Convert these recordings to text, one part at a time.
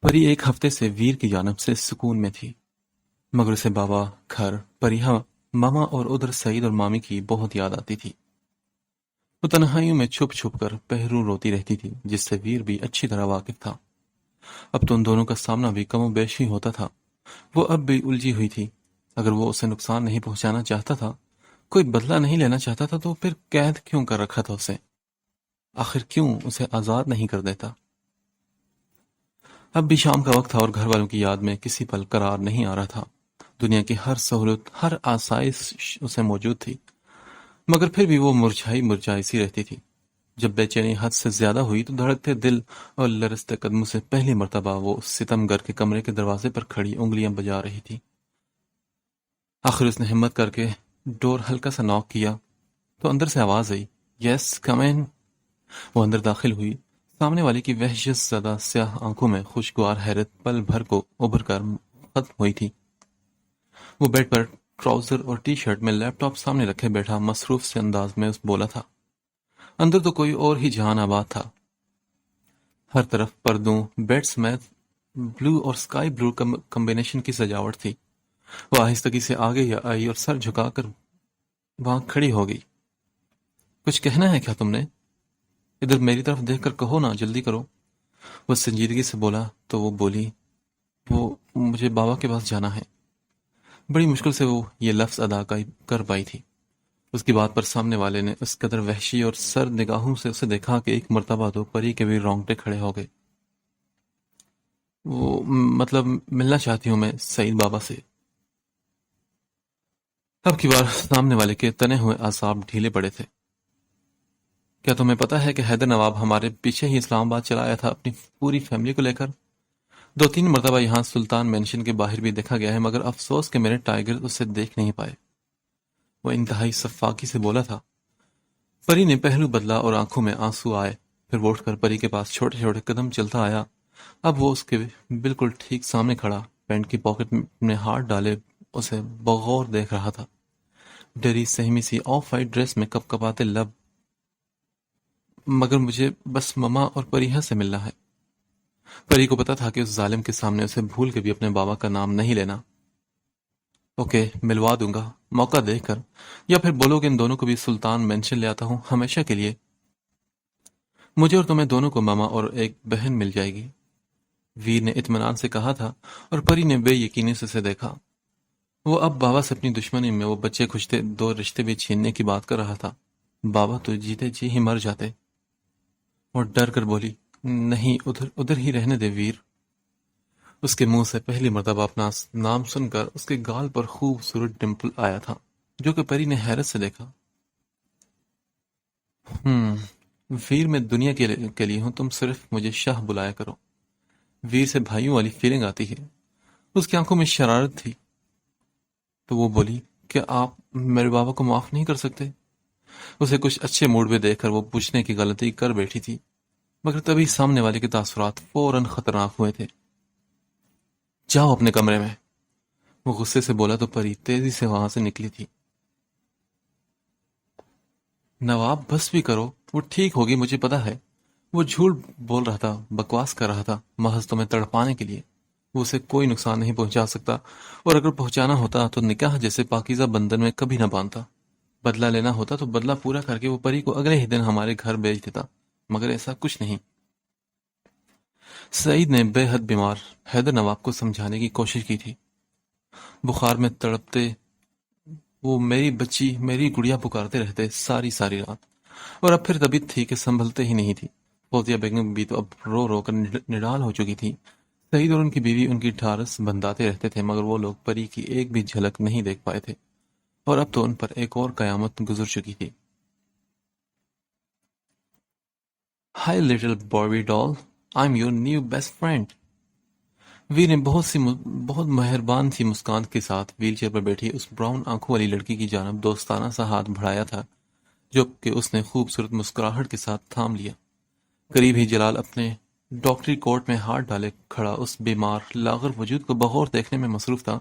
پری ایک ہفتے سے ویر کی جانب سے سکون میں تھی، مگر اسے بابا، گھر، پریہا، ماما اور ادھر سعید اور مامی کی بہت یاد آتی تھی۔ وہ تنہائیوں میں چھپ چھپ کر پہرو روتی رہتی تھی، جس سے ویر بھی اچھی طرح واقف تھا۔ اب تو ان دونوں کا سامنا بھی کم و بیش ہی ہوتا تھا۔ وہ اب بھی الجھی ہوئی تھی۔ اگر وہ اسے نقصان نہیں پہنچانا چاہتا تھا، کوئی بدلہ نہیں لینا چاہتا تھا، تو پھر قید کیوں کر رکھا تھا اسے؟ آخر کیوں اسے آزاد نہیں کر دیتا؟ اب بھی شام کا وقت تھا اور گھر والوں کی یاد میں کسی پل قرار نہیں آ رہا تھا۔ دنیا کی ہر سہولت، ہر آسائش اسے موجود تھی، مگر پھر بھی وہ مرجھائی مرجھائی سی رہتی تھی۔ جب بے چینی حد سے زیادہ ہوئی تو دھڑکتے دل اور لرزتے قدموں سے پہلی مرتبہ وہ اس ستم گر کے کمرے کے دروازے پر کھڑی انگلیاں بجا رہی تھی۔ آخر اس نے ہمت کر کے ڈور ہلکا سا ناک کیا تو اندر سے آواز آئی، یس کم ان۔ وہ اندر داخل ہوئی۔ سامنے والی کی وحشت زدہ سیاہ آنکھوں میں خوشگوار حیرت پل بھر کو ابھر کر ختم ہوئی تھی۔ وہ بیڈ پر ٹراؤزر اور ٹی شرٹ میں لیپ ٹاپ سامنے رکھے بیٹھا مصروف سے انداز میں اس بولا تھا۔ اندر تو کوئی اور ہی جہان آباد تھا۔ ہر طرف پردوں، بیڈ سمیت بلو اور سکائی بلو کمبینیشن کی سجاوٹ تھی۔ وہ آہستگی سے آگے آئی اور سر جھکا کر وہاں کھڑی ہو گئی۔ کچھ کہنا ہے کیا تم نے؟ ادھر میری طرف دیکھ کر کہو نا، جلدی کرو۔ وہ سنجیدگی سے بولا تو وہ بولی، وہ مجھے بابا کے پاس جانا ہے۔ بڑی مشکل سے وہ یہ لفظ ادا کر پائی تھی۔ اس کی بات پر سامنے والے نے اس قدر وحشی اور سرد نگاہوں سے اسے دیکھا کہ ایک مرتبہ تو پری کے بھی رونگٹے کھڑے ہو گئے۔ وہ مطلب ملنا چاہتی ہوں میں سعید بابا سے۔ اب کی بار سامنے والے کے تنے ہوئے اعصاب ڈھیلے پڑے تھے۔ کیا تمہیں پتا ہے کہ حیدر نواب ہمارے پیچھے ہی اسلام آباد چلا آیا تھا اپنی پوری فیملی کو لے کر؟ 2-3 مرتبہ یہاں سلطان مینشن کے باہر بھی دیکھا گیا ہے، مگر افسوس کہ میرے ٹائیگر اسے دیکھ نہیں پائے۔ وہ انتہائی سفاکی سے بولا تھا۔ پری نے پہلو بدلا اور آنکھوں میں آنسو آئے۔ پھر وہ اٹھ کر پری کے پاس چھوٹے چھوٹے قدم چلتا آیا۔ اب وہ اس کے بالکل ٹھیک سامنے کھڑا، پینٹ کی پاکٹ میں ہاتھ ڈالے اسے بغور دیکھ رہا تھا۔ ڈری سہمی سی آف وائٹ ڈریس میں کپ کپاتے لب، مگر مجھے بس مما اور پریہا سے ملنا ہے۔ پری کو پتا تھا کہ اس ظالم کے سامنے اسے بھول کے بھی اپنے بابا کا نام نہیں لینا۔ اوکے، ملوا دوں گا موقع دیکھ کر، یا پھر بولو کہ ان دونوں کو بھی سلطان مینشن لے آتا ہوں ہمیشہ کے لیے۔ مجھے اور تمہیں دونوں کو ماما اور ایک بہن مل جائے گی، ویر نے اطمینان سے کہا تھا، اور پری نے بے یقینی سے اسے دیکھا۔ وہ اب بابا سے اپنی دشمنی میں وہ بچے کھچتے 2 رشتے بھی چھیننے کی بات کر رہا تھا۔ بابا تو جیتے جی ہی مر جاتے۔ اور ڈر کر بولی، نہیں، ادھر ہی رہنے دے ویر۔ اس کے منہ سے پہلی مرتبہ اپنا نام سن کر اس کے گال پر خوبصورت ڈمپل آیا تھا، جو کہ پری نے حیرت سے دیکھا۔ ویر میں دنیا کے لیے ہوں، تم صرف مجھے شاہ بلایا کرو۔ ویر سے بھائیوں والی فیلنگ آتی ہے۔ اس کی آنکھوں میں شرارت تھی۔ تو وہ بولی، کیا آپ میرے بابا کو معاف نہیں کر سکتے؟ اسے کچھ اچھے موڈ میں دیکھ کر وہ پوچھنے کی غلطی کر بیٹھی تھی، مگر تبھی سامنے والے کے تاثرات فوراً خطرناک ہوئے تھے۔ جاؤ اپنے کمرے میں، وہ غصے سے بولا تو پری تیزی سے وہاں سے نکلی تھی۔ نواب بس بھی کرو، وہ ٹھیک ہوگی، مجھے پتا ہے۔ وہ جھوٹ بول رہا تھا، بکواس کر رہا تھا، محض تمہیں تڑپانے کے لیے۔ وہ اسے کوئی نقصان نہیں پہنچا سکتا، اور اگر پہنچانا ہوتا تو نکاح جیسے پاکیزہ بندھن میں کبھی نہ باندھتا۔ بدلہ لینا ہوتا تو بدلہ پورا کر کے وہ پری کو اگلے ہی دن ہمارے گھر بھیج دیتا، مگر ایسا کچھ نہیں۔ سعید نے بے حد بیمار حیدر نواب کو سمجھانے کی کوشش کی تھی۔ بخار میں تڑپتے وہ میری بچی، میری گڑیا پکارتے رہتے ساری رات، اور اب پھر طبیعت تھی کہ سنبھلتے ہی نہیں تھی۔ فوزیہ بیگم بھی تو اب رو رو کر نڈال ہو چکی تھی۔ سعید اور ان کی بیوی ان کی ڈھارس بندھاتے رہتے تھے، مگر وہ لوگ پری کی ایک بھی جھلک نہیں دیکھ پائے تھے، اور اب تو ان پر ایک اور قیامت گزر چکی تھی۔ High little Barbie doll, I am your new best friend. Veer نے بہت مہربان سی مسکان کے ساتھ ویل چیئر پر بیٹھی اس براؤن آنکھوں والی لڑکی کی جانب دوستانہ سا ہاتھ بڑھایا تھا، جو کہ اس نے خوبصورت مسکراہٹ کے ساتھ تھام لیا۔ قریب ہی جلال اپنے ڈاکٹری کوٹ میں ہاتھ ڈالے کھڑا اس بیمار لاغر وجود کو بغور دیکھنے میں مصروف تھا،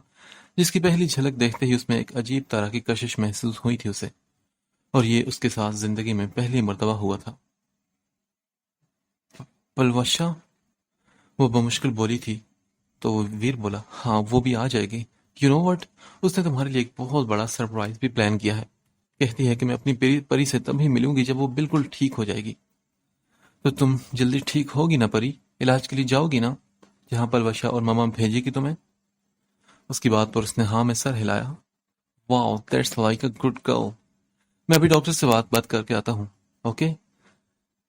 جس کی پہلی جھلک دیکھتے ہی اس میں ایک عجیب طرح کی کشش محسوس ہوئی تھی اسے، اور یہ اس کے ساتھ زندگی میں پہلی مرتبہ ہوا تھا۔ پلوشا، وہ بمشکل بولی تھی تو وہ ویر بولا، ہاں وہ بھی آ جائے گی. یو نو وٹ، اس نے تمہارے لیے ایک بہت بڑا سرپرائز بھی پلان کیا ہے. کہتی ہے کہ میں اپنی پری سے تبھی ملوں گی جب وہ بالکل ٹھیک ہو جائے گی. تو تم جلدی ٹھیک ہوگی نا پری؟ علاج کے لیے جاؤ گی نا جہاں پلوشا اور ماما بھیجے گی تمہیں؟ اس کی بات پر اس نے ہاں میں سر ہلایا. Wow that's like a good girl. میں ابھی ڈاکٹر سے بات کر کے آتا ہوں. اوکے.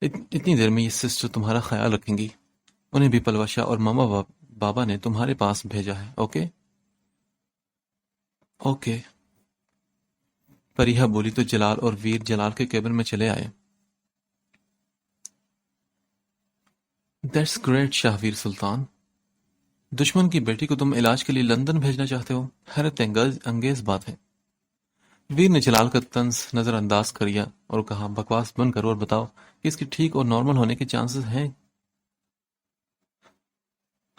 اتنی دیر میں یہ سسٹر تمہارا خیال رکھیں گی. انہیں بھی پلوشا اور ماما بابا نے تمہارے پاس بھیجا ہے. Okay okay. پریہا بولی تو جلال اور ویر جلال کے کیبن میں چلے آئے. دیٹس گریٹ شاہویر سلطان. دشمن کی بیٹی کو تم علاج کے لیے لندن بھیجنا چاہتے ہو؟ حیرت انگیز بات ہے. ویر نے جلال کا طنز نظر انداز کیا اور کہا، بکواس بند کرو اور بتاؤ کہ اس کی ٹھیک اور نارمل ہونے کے چانسز ہیں.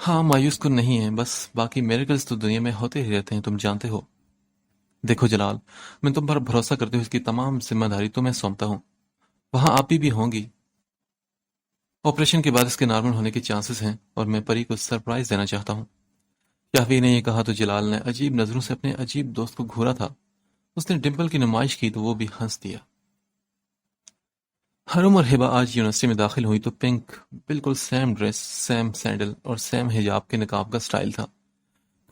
ہاں مایوس کن نہیں ہے، بس باقی میریکلز تو دنیا میں ہوتے ہی رہتے ہیں، تم جانتے ہو. دیکھو جلال، میں تم پر بھروسہ کرتے ہوئے اس کی تمام ذمہ داری تمہیں سونپتا ہوں. وہاں آپ بھی ہوں گی. آپریشن کے بعد اس کے نارمل ہونے کے چانسز ہیں اور میں پری کو سرپرائز دینا چاہتا ہوں. شاہویر نے یہ کہا تو جلال نے عجیب نظروں سے اپنے عجیب دوست کو گھورا تھا. اس نے ڈمپل کی نمائش کی تو وہ بھی ہنس دیا. حرم اور ہبا آج یونیورسٹی میں داخل ہوئی تو پنک بالکل سیم ڈریس، سیم سینڈل اور سیم حجاب کے نقاب کا سٹائل تھا.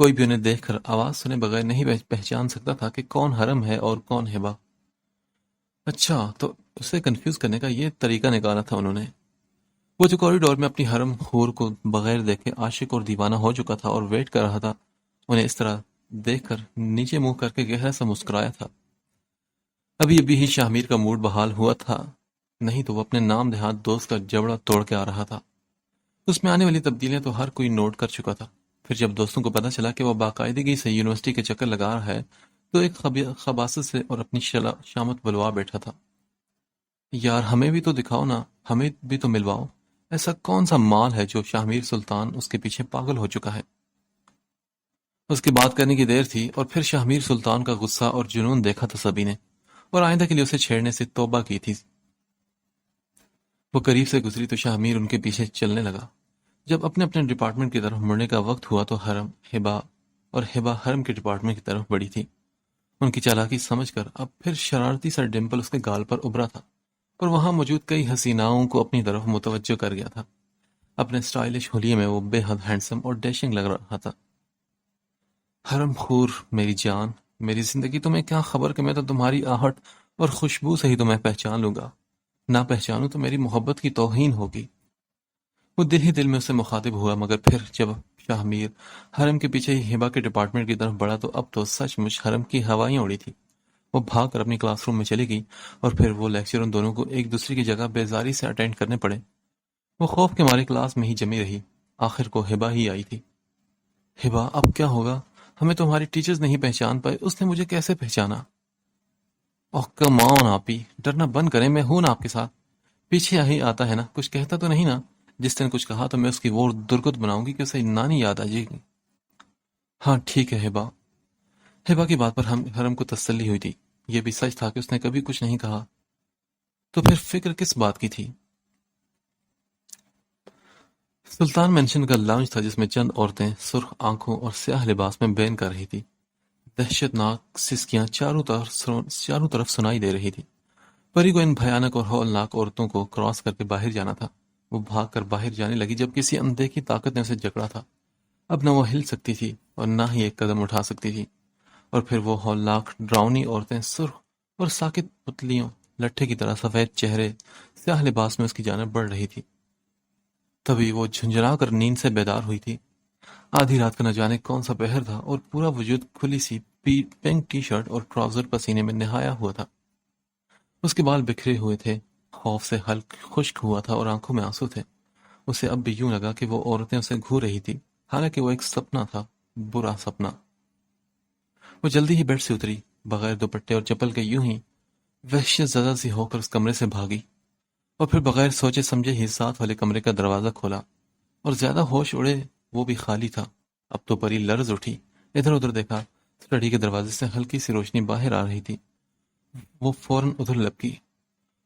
کوئی بھی انہیں دیکھ کر آواز سنے بغیر نہیں پہچان سکتا تھا کہ کون حرم ہے اور کون ہبا. اچھا، تو اسے کنفیوز کرنے کا یہ طریقہ نکالا تھا انہوں نے. وہ جو کوریڈور میں اپنی حرم خور کو بغیر دیکھے عاشق اور دیوانہ ہو چکا تھا اور ویٹ کر رہا تھا، انہیں اس طرح دیکھ کر نیچے منہ کر کے گہرا سا مسکرایا تھا. ابھی ابھی ہی شاہمیر کا موڈ بحال ہوا تھا، نہیں تو وہ اپنے نام دہات دوست کا جبڑا توڑ کے آ رہا تھا. اس میں آنے والی تبدیلیاں تو ہر کوئی نوٹ کر چکا تھا. پھر جب دوستوں کو پتا چلا کہ وہ باقاعدگی سے یونیورسٹی کے چکر لگا رہا ہے تو ایک خباثت سے اور اپنی شامت بلوا بیٹھا تھا. یار ہمیں بھی تو دکھاؤ نا، ہمیں بھی تو ملواؤ. ایسا کون سا مال ہے جو شاہمیر سلطان اس کے پیچھے پاگل ہو چکا ہے؟ اس کی بات کرنے کی دیر تھی اور پھر شاہمیر سلطان کا غصہ اور جنون دیکھا تھا سبھی نے، اور آئندہ کے لیے اسے چھیڑنے سے توبہ کی تھی. وہ قریب سے گزری تو شاہمیر ان کے پیچھے چلنے لگا. جب اپنے اپنے ڈپارٹمنٹ کی طرف مڑنے کا وقت ہوا تو حرم، ہبا اور ہبا حرم کے ڈپارٹمنٹ کی طرف بڑھی تھی. ان کی چالاکی سمجھ کر اب پھر شرارتی سا ڈمپل اس کے گال پر ابھرا تھا اور وہاں موجود کئی حسیناؤں کو اپنی طرف متوجہ کر گیا تھا. اپنے سٹائلش حلیے میں وہ بے حد ہینڈسم اور ڈیشنگ لگ رہا تھا. حرم خور، میری جان، میری زندگی، تمہیں کیا خبر کہ میں تو تمہاری آہٹ اور خوشبو سے ہی تمہیں پہچان لوں گا. نہ پہچانوں تو میری محبت کی توہین ہوگی. وہ دل ہی دل میں اسے مخاطب ہوا، مگر پھر جب شاہمیر حرم کے پیچھے ہی ہبا کے ڈپارٹمنٹ کی طرف بڑھا تو اب تو سچ مچ حرم کی ہوائیں اڑی تھی. وہ بھاگ کر اپنی کلاس روم میں چلی گئی اور پھر وہ لیکچر ان دونوں کو ایک دوسرے کی جگہ بیزاری سے اٹینڈ کرنے پڑے. وہ خوف کے مارے کلاس میں ہی جمی رہی. آخر کو ہبا ہی آئی تھی. ہبا اب کیا ہوگا؟ ہمیں تو ہماری ٹیچرز نہیں پہچان پائے، اس نے مجھے کیسے پہچانا؟ اوہ کم آن آپی، ڈرنا بند کریں، میں ہوں نا آپ کے ساتھ. پیچھے ہی آتا ہے نا، کچھ کہتا تو نہیں نا؟ جس نے کچھ کہا تو میں اس کی وہ درگت بناؤں گی کہ اسے نانی یاد آ جائے گی. ہاں ٹھیک ہے ہبا. ہبا کی بات پر حرم کو تسلی ہوئی تھی. یہ بھی سچ تھا کہ اس نے کبھی کچھ نہیں کہا. تو پھر فکر کس بات کی تھی؟ سلطان مینشن کا لاؤنج تھا جس میں چند عورتیں سرخ آنکھوں اور سیاہ لباس میں بین کر رہی تھی. دہشت ناک سسکیاں چاروں طرف سنائی دے رہی تھی. پری کو ان بھیانک اور ہولناک عورتوں کو کراس کر کے باہر جانا تھا. وہ بھاگ کر باہر جانے لگی جب کسی اندیکھی طاقت نے اسے جکڑا تھا. اب نہ وہ ہل سکتی تھی اور نہ ہی ایک قدم اٹھا سکتی تھی. اور پھر وہ ہولناک ڈراؤنی عورتیں سرخ اور ساکت پتلیوں، لٹھے کی طرح سفید چہرے، سیاہ لباس میں اس کی جانب بڑھ رہی تھی. تبھی وہ جھنجھلا کر نیند سے بیدار ہوئی تھی. آدھی رات کا نہ جانے کون سا پہر تھا اور پورا وجود کھلی سی پنک ٹی شرٹ اور ٹراؤزر پسینے میں نہایا ہوا تھا. اس کے بال بکھرے ہوئے تھے، خوف سے حلق خشک ہوا تھا اور آنکھوں میں آنسو تھے. اسے اب بھی یوں لگا کہ وہ عورتیں اسے گھور رہی تھی، حالانکہ وہ ایک سپنا تھا، برا سپنا. وہ جلدی ہی بیڈ سے اتری، بغیر دوپٹے اور چپل کے یوں ہی وحشت زدہ سی ہو کر اس کمرے سے بھاگی اور پھر بغیر سوچے سمجھے ہی ساتھ والے کمرے کا دروازہ کھولا اور زیادہ ہوش اڑے وہ بھی خالی تھا. اب تو پری لرز اٹھی، ادھر ادھر دیکھا. اسٹڈی کے دروازے سے ہلکی سی روشنی باہر آ رہی تھی. وہ فوراً ادھر لپکی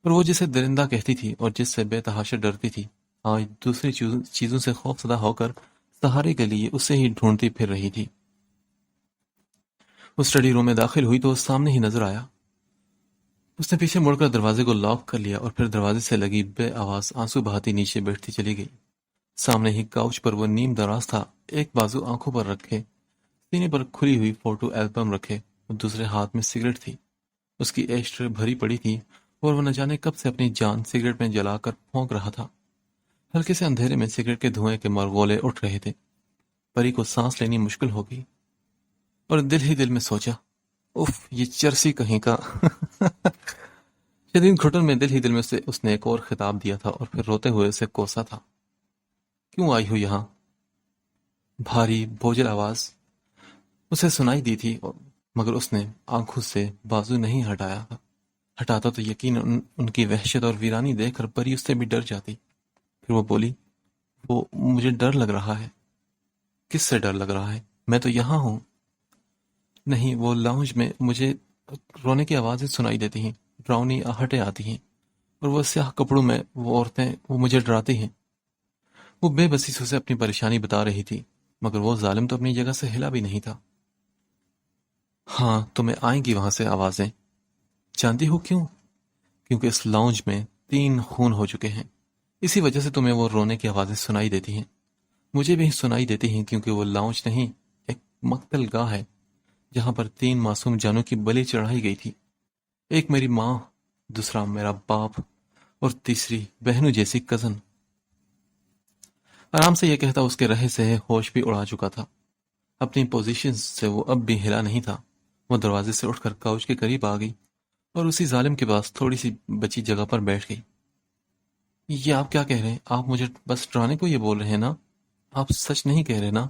اور وہ جسے درندہ کہتی تھی اور جس سے بے تحاشا ڈرتی تھی آج دوسری چیزوں سے خوف زدہ ہو کر سہارے کے لیے اسے ہی ڈھونڈتی پھر رہی تھی۔ وہ اسٹڈی روم میں داخل ہوئی تو وہ سامنے ہی نظر آیا۔ اس نے پیچھے مڑ کر دروازے کو لاک کر لیا اور پھر دروازے سے لگی بے آواز آنسو بہاتی نیچے بیٹھتی چلی گئی۔ سامنے ہی کاؤچ پر وہ نیم دراز تھا، ایک بازو آنکھوں پر رکھے، سینے پر کھلی ہوئی فوٹو البم رکھے اور دوسرے ہاتھ میں سگریٹ تھی۔ اس کی ایش ٹرے بھری پڑی تھی اور وہ نہ جانے کب سے اپنی جان سگریٹ میں جلا کر پھونک رہا تھا۔ ہلکے سے اندھیرے میں سگریٹ کے دھوئیں کے مرغولے اٹھ رہے تھے۔ پری کو سانس لینی مشکل ہو گئی اور دل ہی دل میں سوچا، اف یہ چرسی کہیں کا۔ شدید گھٹن میں دل ہی دل میں سے اس نے ایک اور خطاب دیا تھا اور پھر روتے ہوئے اسے کوسا تھا، کیوں آئی ہو یہاں؟ بھاری بوجھل آواز اسے سنائی دی تھی مگر اس نے آنکھوں سے بازو نہیں ہٹایا تھا۔ ہٹاتا تو یقین ان کی وحشت اور ویرانی دیکھ کر پری اس سے بھی ڈر جاتی۔ پھر وہ بولی، وہ مجھے ڈر لگ رہا ہے۔ کس سے ڈر لگ رہا ہے؟ میں تو یہاں ہوں۔ نہیں، وہ لاؤنج میں مجھے رونے کی آوازیں سنائی دیتی ہیں، ڈراؤنی آہٹیں آتی ہیں، اور وہ سیاہ کپڑوں میں وہ عورتیں وہ مجھے ڈراتی ہیں۔ وہ بے بسی سے اسے اپنی پریشانی بتا رہی تھی مگر وہ ظالم تو اپنی جگہ سے ہلا بھی نہیں تھا۔ ہاں، تمہیں آئیں گی وہاں سے آوازیں۔ جانتی ہو کیوں؟ کیونکہ اس لاؤنج میں 3 خون ہو چکے ہیں، اسی وجہ سے تمہیں وہ رونے کی آوازیں سنائی دیتی ہیں۔ مجھے بھی سنائی دیتی ہیں کیونکہ وہ لاؤنج نہیں، ایک مقتل گاہ ہے جہاں پر 3 معصوم جانوں کی بلی چڑھائی گئی تھی۔ ایک میری ماں، دوسرا میرا باپ اور تیسری بہنوں جیسی کزن۔ آرام سے یہ کہتا اس کے رہے سے ہوش بھی اڑا چکا تھا۔ اپنی پوزیشن سے وہ اب بھی ہلا نہیں تھا۔ وہ دروازے سے اٹھ کر کاؤچ کے قریب آ گئی اور اسی ظالم کے پاس تھوڑی سی بچی جگہ پر بیٹھ گئی۔ یہ آپ کیا کہہ رہے ہیں؟ آپ مجھے بس ڈرانے کو یہ بول رہے ہیں نا؟ آپ سچ نہیں کہہ رہے نا؟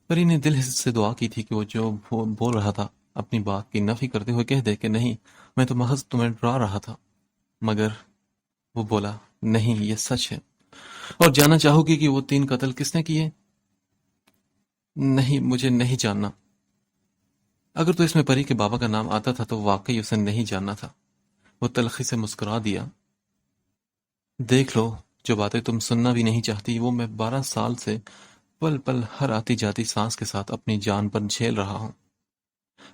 پری نے دل سے دعا کی تھی کہ وہ جو بول رہا تھا اپنی بات کی نفی کرتے ہوئے کہہ دے کہ نہیں، میں تو محض تمہیں ڈرا رہا تھا۔ مگر وہ بولا، نہیں، یہ سچ ہے۔ اور جاننا چاہو گی کہ وہ 3 قتل کس نے کیے؟ نہیں، مجھے نہیں جاننا۔ اگر تو اس میں پری کے بابا کا نام آتا تھا تو واقعی اسے نہیں جاننا تھا۔ وہ تلخی سے مسکرا دیا۔ دیکھ لو، جو باتیں تم سننا بھی نہیں چاہتی وہ میں 12 سال سے پل پل ہر آتی جاتی سانس کے ساتھ اپنی جان پر جھیل رہا ہوں۔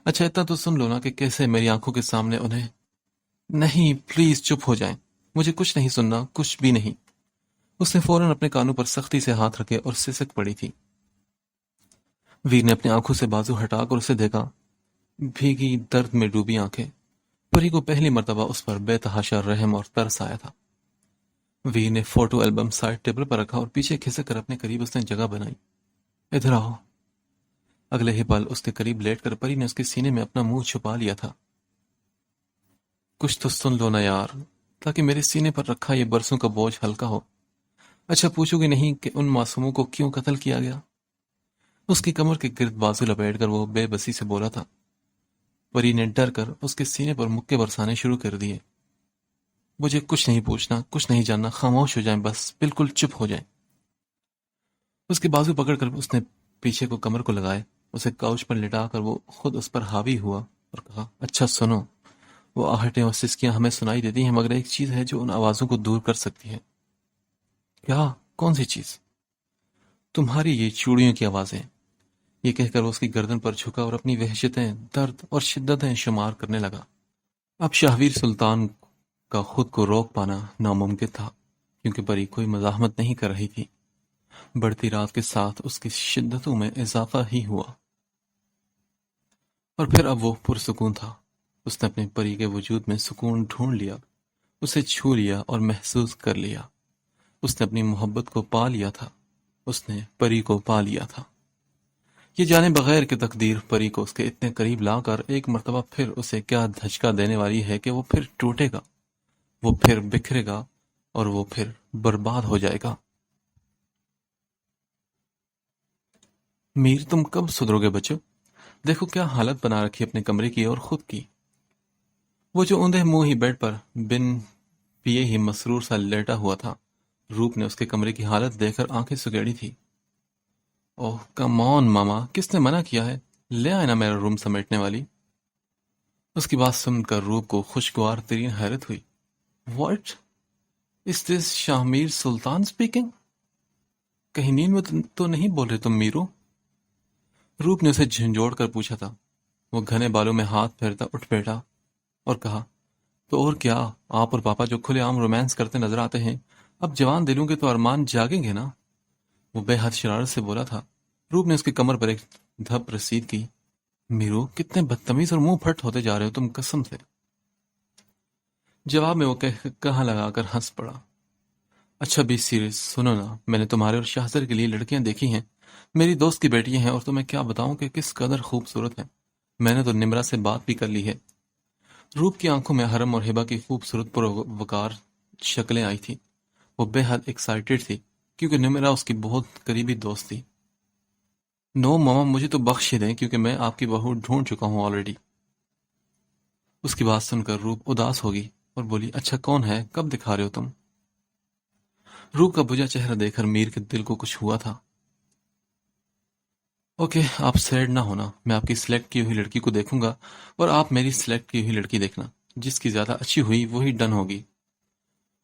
اچھا اتنا تو سن لو نا کہ کیسے میری آنکھوں کے سامنے انہیں… نہیں، پلیز چپ ہو جائیں، مجھے کچھ نہیں سننا، کچھ بھی نہیں۔ اس نے فوراً اپنے کانوں پر سختی سے ہاتھ رکھے اور سسک پڑی تھی۔ ویر نے اپنی آنکھوں سے بازو ہٹا کر اسے دیکھا، بھیگی درد میں ڈوبی آنکھیں۔ پری کو پہلی مرتبہ اس پر بے تحاشا رحم اور ترس آیا تھا۔ ویر نے فوٹو البم سائڈ ٹیبل پر رکھا اور پیچھے کھسک کر اپنے قریب اس نے جگہ بنائی۔ ادھر آؤ۔ اگلے ہی پل اس کے قریب لیٹ کر پری نے اس کے سینے میں اپنا منہ چھپا لیا تھا۔ کچھ تو سن لو نا یار، تاکہ میرے سینے پر رکھا یہ برسوں کا بوجھ ہلکا ہو۔ اچھا پوچھو گے نہیں کہ ان معصوموں کو کیوں قتل کیا گیا؟ اس کی کمر کے گرد بازو لپیٹ کر وہ بے بسی سے بولا تھا۔ پری نے ڈر کر اس کے سینے پر مکے برسانے شروع کر دیے۔ مجھے کچھ نہیں پوچھنا، کچھ نہیں جاننا، خاموش ہو جائیں، بس بالکل چپ ہو جائیں۔ اس کے بازو پکڑ کر اس نے پیچھے کو کمر کو لگائے، اسے کاؤچ پر لٹا کر وہ خود اس پر حاوی ہوا اور کہا، اچھا سنو، وہ آہٹیں اور سسکیاں ہمیں سنائی دیتی ہیں مگر ایک چیز ہے جو ان آوازوں کو دور کر سکتی ہے۔ کیا؟ کون سی چیز؟ تمہاری یہ چوڑیوں کی آوازیں۔ یہ کہہ کر وہ اس کی گردن پر جھکا اور اپنی وحشتیں، درد اور شدتیں شمار کرنے لگا۔ اب شاہویر سلطان کا خود کو روک پانا ناممکن تھا کیونکہ پری کوئی مزاحمت نہیں کر رہی تھی۔ بڑھتی رات کے ساتھ اس کی شدتوں میں اضافہ ہی ہوا اور پھر اب وہ پرسکون تھا۔ اس نے اپنے پری کے وجود میں سکون ڈھونڈ لیا، اسے چھو لیا اور محسوس کر لیا۔ اس نے اپنی محبت کو پا لیا تھا، اس نے پری کو پا لیا تھا۔ یہ جانے بغیر کہ تقدیر پری کو اس کے اتنے قریب لا کر ایک مرتبہ پھر اسے کیا دھچکا دینے والی ہے کہ وہ پھر ٹوٹے گا، وہ پھر بکھرے گا اور وہ پھر برباد ہو جائے گا۔ میر، تم کب سدھرو گے بچو؟ دیکھو کیا حالت بنا رکھی اپنے کمرے کی اور خود کی۔ وہ جو اوندے منہ ہی بیڈ پر بن پیے ہی مسرور سا لیٹا ہوا تھا، روپ نے اس کے کمرے کی حالت دیکھ کر آنکھیں سگیڑی تھی۔ اوہ کم آن ماما، کس نے منع کیا ہے؟ لے آئے نا میرا روم سمیٹنے والی۔ اس کی بات سن کر روپ کو خوشگوار ترین حیرت ہوئی۔ What? Is this Shahmeer Sultan speaking? کہیں نیند میں تو نہیں بول رہے تم میرو؟ روپ نے اسے جھنجھوڑ کر پوچھا تھا۔ وہ گھنے بالوں میں ہاتھ پھیرتا اٹھ بیٹھا اور کہا، تو اور کیا، آپ اور پاپا جو کھلے عام رومانس کرتے نظر آتے ہیں، اب جوان دلوں کے تو ارمان جاگیں گے نا؟ وہ بے حد شرارت سے بولا تھا۔ روپ نے اس کی کمر پر ایک دھپ رسید کی۔ میرو، کتنے بدتمیز اور منہ پھٹ ہوتے جا رہے ہو تم، قسم سے۔ جواب میں وہ کہاں لگا کر ہنس پڑا۔ اچھا بی سیریس، سنو نا، میں نے تمہارے اور شاہزر کے لیے لڑکیاں دیکھی ہیں، میری دوست کی بیٹیاں ہیں، اور تمہیں کیا بتاؤں کہ کس قدر خوبصورت ہیں۔ میں نے تو نمرا سے بات بھی کر لی ہے۔ روپ کی آنکھوں میں حرم اور ہبہ کی خوبصورت پروکار شکلیں آئی تھیں۔ وہ بے حد ایکسائٹڈ تھی کیونکہ نمرا اس کی بہت قریبی دوست تھی۔ نو ماما، مجھے تو بخش دیں کیونکہ میں آپ کی بہو ڈھونڈ چکا ہوں آلریڈی۔ اس کی بات سن کر روپ اداس ہوگی اور بولی، اچھا کون ہے، کب دکھا رہے ہو تم؟ روپ کا بجھا چہرہ دیکھ کر میر کے دل کو کچھ ہوا تھا۔ اوکے، آپ سیڈ نہ ہونا، میں آپ کی سلیکٹ کی ہوئی لڑکی کو دیکھوں گا اور آپ میری سلیکٹ کی ہوئی لڑکی دیکھنا، جس کی زیادہ اچھی ہوئی وہی ڈن ہوگی۔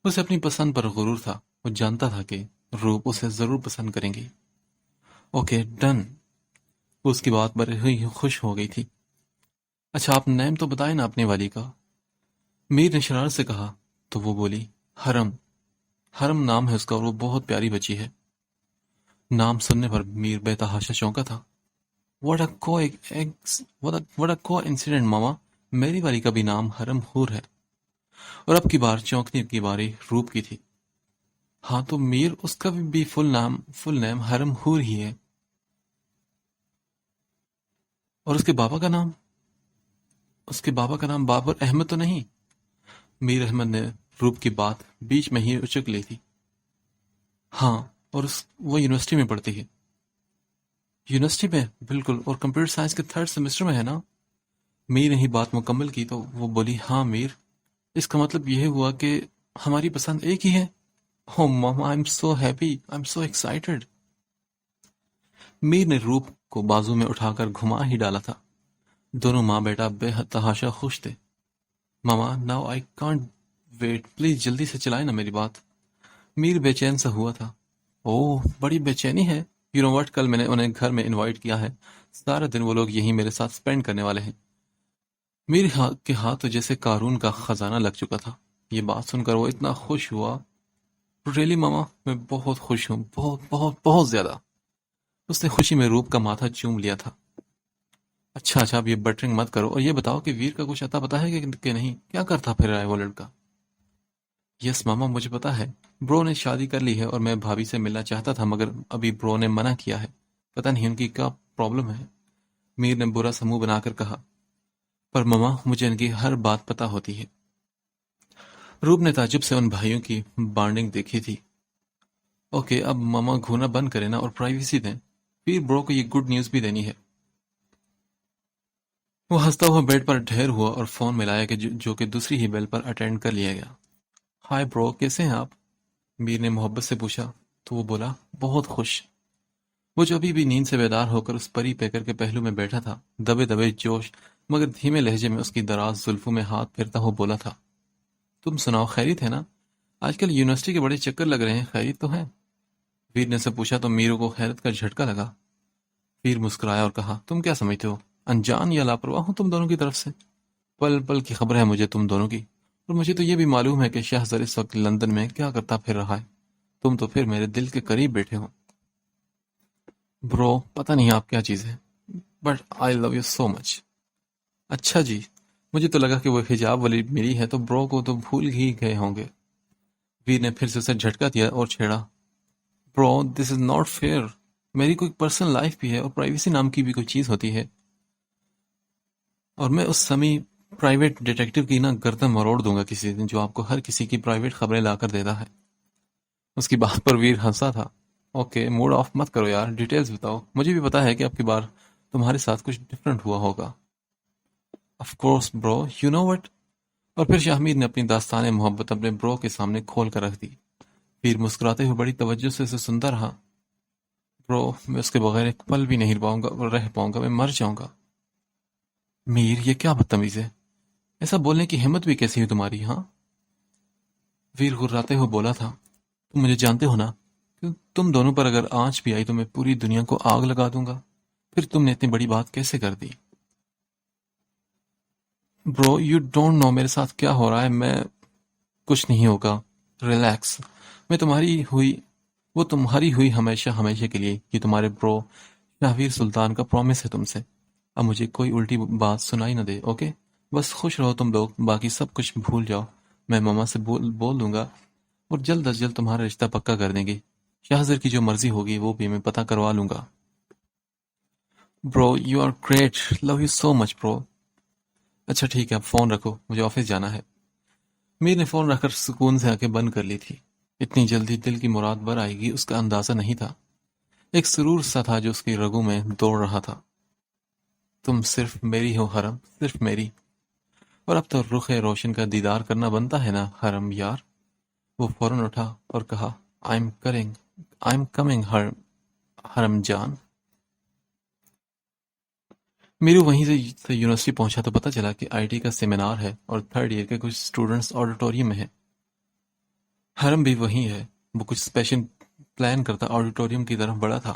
اسے اپنی پسند پر غرور تھا، وہ جانتا تھا کہ روپ اسے ضرور پسند کریں گی۔ Okay done. وہ اس کی بات پر ہوئی خوش ہو گئی تھی۔ اچھا آپ نیم تو بتائیں نا اپنی والی کا۔ میر نے شرارت سے کہا تو وہ بولی، حرم۔ حرم نام ہے اس کا اور وہ بہت پیاری بچی ہے۔ نام سننے پر میر بے تحاشا چونکا تھا۔ What a coincidence ماما، میری والی کا بھی نام حرم حور ہے۔ اور اب کی بار چونکنے کی باری روپ کی تھی۔ ہاں تو میر، اس کا بھی فل نیم حرم حور ہی ہے۔ اور اس کے بابا کا نام؟ اس کے بابا کا نام بابر احمد تو نہیں؟ میر احمد نے روپ کی بات بیچ میں ہی اچک لی تھی۔ ہاں، اور وہ یونیورسٹی میں پڑھتی ہے۔ یونیورسٹی میں؟ بالکل، اور کمپیوٹر سائنس کے 3rd سیمسٹر میں ہے نا؟ میر نے ہی بات مکمل کی تو وہ بولی، ہاں میر، اس کا مطلب یہ ہوا کہ ہماری پسند ایک ہی ہے۔ Oh mama, I'm so happy, I'm so excited۔ میر نے روپ کو بازو میں اٹھا کر گھما ہی ڈالا تھا۔ دونوں ماں بیٹا بے حد تحاشا خوش تھے۔ Mama now I can't wait, please جلدی سے چلائیں نا میری بات۔ میر بے چین سا ہوا تھا۔ اوہ بڑی بے چینی ہے۔ یو نو واٹ، کل میں نے انہیں گھر میں انوائٹ کیا ہے، سارا دن وہ لوگ یہیں میرے ساتھ سپینڈ کرنے والے ہیں۔ میر کے ہاتھ تو جیسے قارون کا خزانہ لگ چکا تھا۔ یہ بات سن کر وہ اتنا خوش ہوا۔ ریلی ماما، میں بہت خوش ہوں، بہت بہت بہت زیادہ۔ اس نے خوشی میں روپ کا ماتھا چوم لیا تھا۔ اچھا اب یہ بٹرنگ مت کرو اور یہ بتاؤ کہ ویر کا کچھ اتا پتا ہے کہ نہیں، کیا کرتا پھر رہا ہے وہ لڑکا؟ یس ماما، مجھے پتا ہے، برو نے شادی کر لی ہے اور میں بھابھی سے ملنا چاہتا تھا مگر ابھی برو نے منع کیا ہے، پتہ نہیں ان کی کیا پرابلم ہے۔ میر نے برا سا منہ بنا کر کہا، پر ماما مجھے ان کی ہر بات پتا ہوتی ہے۔ روپ نے تعجب سے ان بھائیوں کی بانڈنگ دیکھی تھی۔ اوکے اب ماما گھونا بند کریں نا اور پرائیویسی دیں، پھر برو کو یہ گڈ نیوز بھی دینی ہے۔ وہ ہنستا ہوا بیڈ پر ڈھیر ہوا اور فون ملایا کہ جو کہ دوسری ہی بیل پر اٹینڈ کر لیا گیا۔ ہائے برو، کیسے ہیں آپ؟ میر نے محبت سے پوچھا تو وہ بولا، بہت خوش۔ وہ جو ابھی بھی نیند سے بیدار ہو کر اس پری پیکر کے پہلو میں بیٹھا تھا، دبے دبے جوش مگر دھیمے لہجے میں اس کی دراز زلفوں میں ہاتھ پھیرتا ہوا بولا تھا، تم سناؤ، خیریت ہے نا؟ آج کل یونیورسٹی کے بڑے چکر لگ رہے ہیں، خیریت تو ہے؟ ویر نے سے پوچھا تو میرو کو حیرت کا جھٹکا لگا۔ ویر مسکرایا اور کہا، تم کیا سمجھتے ہو، انجان یا لاپرواہ ہوں تم دونوں کی طرف سے؟ پل پل کی خبر ہے مجھے تم دونوں کی، اور مجھے تو یہ بھی معلوم ہے کہ شاہزر اس وقت لندن میں کیا کرتا پھر رہا ہے۔ تم تو پھر میرے دل کے قریب بیٹھے ہو۔ برو، پتہ نہیں آپ کیا چیز ہے، but I love you so مچ۔ اچھا جی، مجھے تو لگا کہ وہ حجاب والی ملی ہے تو برو کو تو بھول ہی گئے ہوں گے۔ ویر نے پھر سے اسے جھٹکا دیا اور چھیڑا، برو دس از ناٹ فیئر، میری کوئی پرسنل لائف بھی ہے اور پرائیویسی نام کی بھی کوئی چیز ہوتی ہے، اور میں اس سمی پرائیویٹ ڈیٹیکٹیو کی نا گردن مروڑ دوں گا کسی دن، جو آپ کو ہر کسی کی پرائیویٹ خبریں لا کر دیتا ہے۔ اس کی بات پر ویر ہنسا تھا۔ اوکے موڈ آف مت کرو یار، ڈیٹیلز بتاؤ، مجھے بھی پتا ہے کہ اب کی بار تمہارے ساتھ کچھ ڈفرنٹ ہوا ہوگا۔ آف کورس برو، یو نو وٹ۔ اور پھر شاہمیر نے اپنی داستان محبت اپنے برو کے سامنے کھول کر رکھ دی۔ ویر مسکراتے ہوئے بڑی توجہ سے اسے سنتا رہا۔ برو، میں اس کے بغیر ایک پل بھی نہیں رہ پاؤں گا، میں مر جاؤں گا۔ میر، یہ کیا بدتمیزی ہے، ایسا بولنے کی ہمت بھی کیسی ہوئی تمہاری؟ ہاں ویر غراتے ہوئے بولا تھا، تم مجھے جانتے ہو نا کہ تم دونوں پر اگر آنچ بھی آئی تو میں پوری دنیا کو آگ لگا دوں گا. پھر تم نے اتنی بڑی بات کیسے کر دی؟ برو یو ڈونٹ نو میرے ساتھ کیا ہو رہا ہے. میں کچھ نہیں ہوگا، ریلیکس. میں تمہاری ہوئی وہ تمہاری ہوئی ہمیشہ ہمیشہ کے لیے. یہ تمہارے برو شاہویر سلطان کا پرومس ہے تم سے. اب مجھے کوئی الٹی بات سنائی نہ دے، اوکے؟ بس خوش رہو تم لوگ، باقی سب کچھ بھول جاؤ. میں ماما سے بول دوں گا اور جلد از جلد تمہارا رشتہ پکا کر دیں گے. شاہزر کی جو مرضی ہوگی وہ بھی میں پتہ کروا لوں گا. Bro you are great, love you so much bro. اچھا ٹھیک ہے، اب فون رکھو، مجھے آفس جانا ہے. میر نے فون رکھ کر سکون سے آنکھیں بند کر لی تھی. اتنی جلدی دل کی مراد بر آئے گی اس کا اندازہ نہیں تھا. ایک سرور سا تھا جو اس کی رگوں میں دوڑ رہا تھا. تم صرف میری ہو حرم، صرف میری. اور اب تو رخ روشن کا دیدار کرنا بنتا ہے نا حرم یار. وہ فوراً اٹھا اور کہا، آئی ایم کمنگ حرم جان. میرو وہیں سے یونیورسٹی پہنچا تو پتہ چلا کہ آئی ٹی کا سیمینار ہے اور تھرڈ ایئر کے کچھ اسٹوڈنٹس آڈیٹوریم میں ہیں. حرم بھی وہیں ہے. وہ کچھ اسپیشل پلان کرتا آڈیٹوریم کی طرف بڑھا تھا.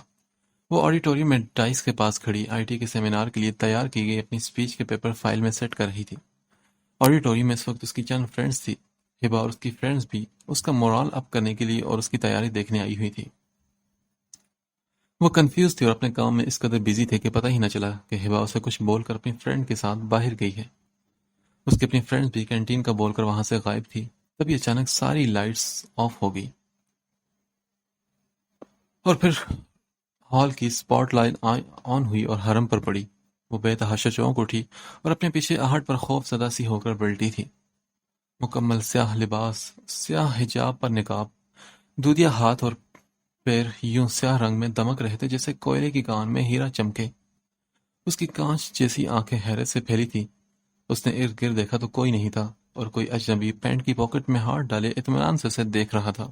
وہ آڈیٹوریم میں ڈائس کے پاس کھڑی آئی ٹی کے سیمینار کے لیے تیار کی گئی اپنی اسپیچ کے پیپر فائل میں سیٹ کر رہی تھی. آڈیٹوریم میں اس وقت اس کی چند فرینڈز تھی. ہبا اور اس کی فرینڈز بھی اس کا مورال اپ کرنے کے لیے اور اس کی تیاری دیکھنے آئی ہوئی تھی. وہ کنفیوز تھی اور اپنے کام میں اس قدر بیزی تھے کہ پتہ ہی نہ چلا کہ ہبا اسے کچھ بول کر اپنی فرینڈ کے ساتھ باہر گئی ہے. اس کی اپنی فرینڈز بھی کینٹین کا بول کر وہاں سے غائب تھی. تبھی اچانک ساری لائٹس آف ہو گئی اور پھر ہال کی سپاٹ لائٹ آن ہوئی اور حرم پر پڑی. وہ بے تحاشا چونک اٹھی اور اپنے پیچھے آہٹ پر خوف زدہ سی ہو کر پلٹی تھی. مکمل سیاہ لباس، سیاہ حجاب پر نقاب، دودیا ہاتھ اور پیر یوں سیاہ رنگ میں دمک رہے تھے جیسے کوئلے کی کان میں ہیرا چمکے. اس کی کانچ جیسی آنکھیں حیرت سے پھیلی تھی. اس نے ارد گرد دیکھا تو کوئی نہیں تھا اور کوئی اجنبی پینٹ کی پاکٹ میں ہاتھ ڈالے اطمینان سے اسے دیکھ رہا تھا.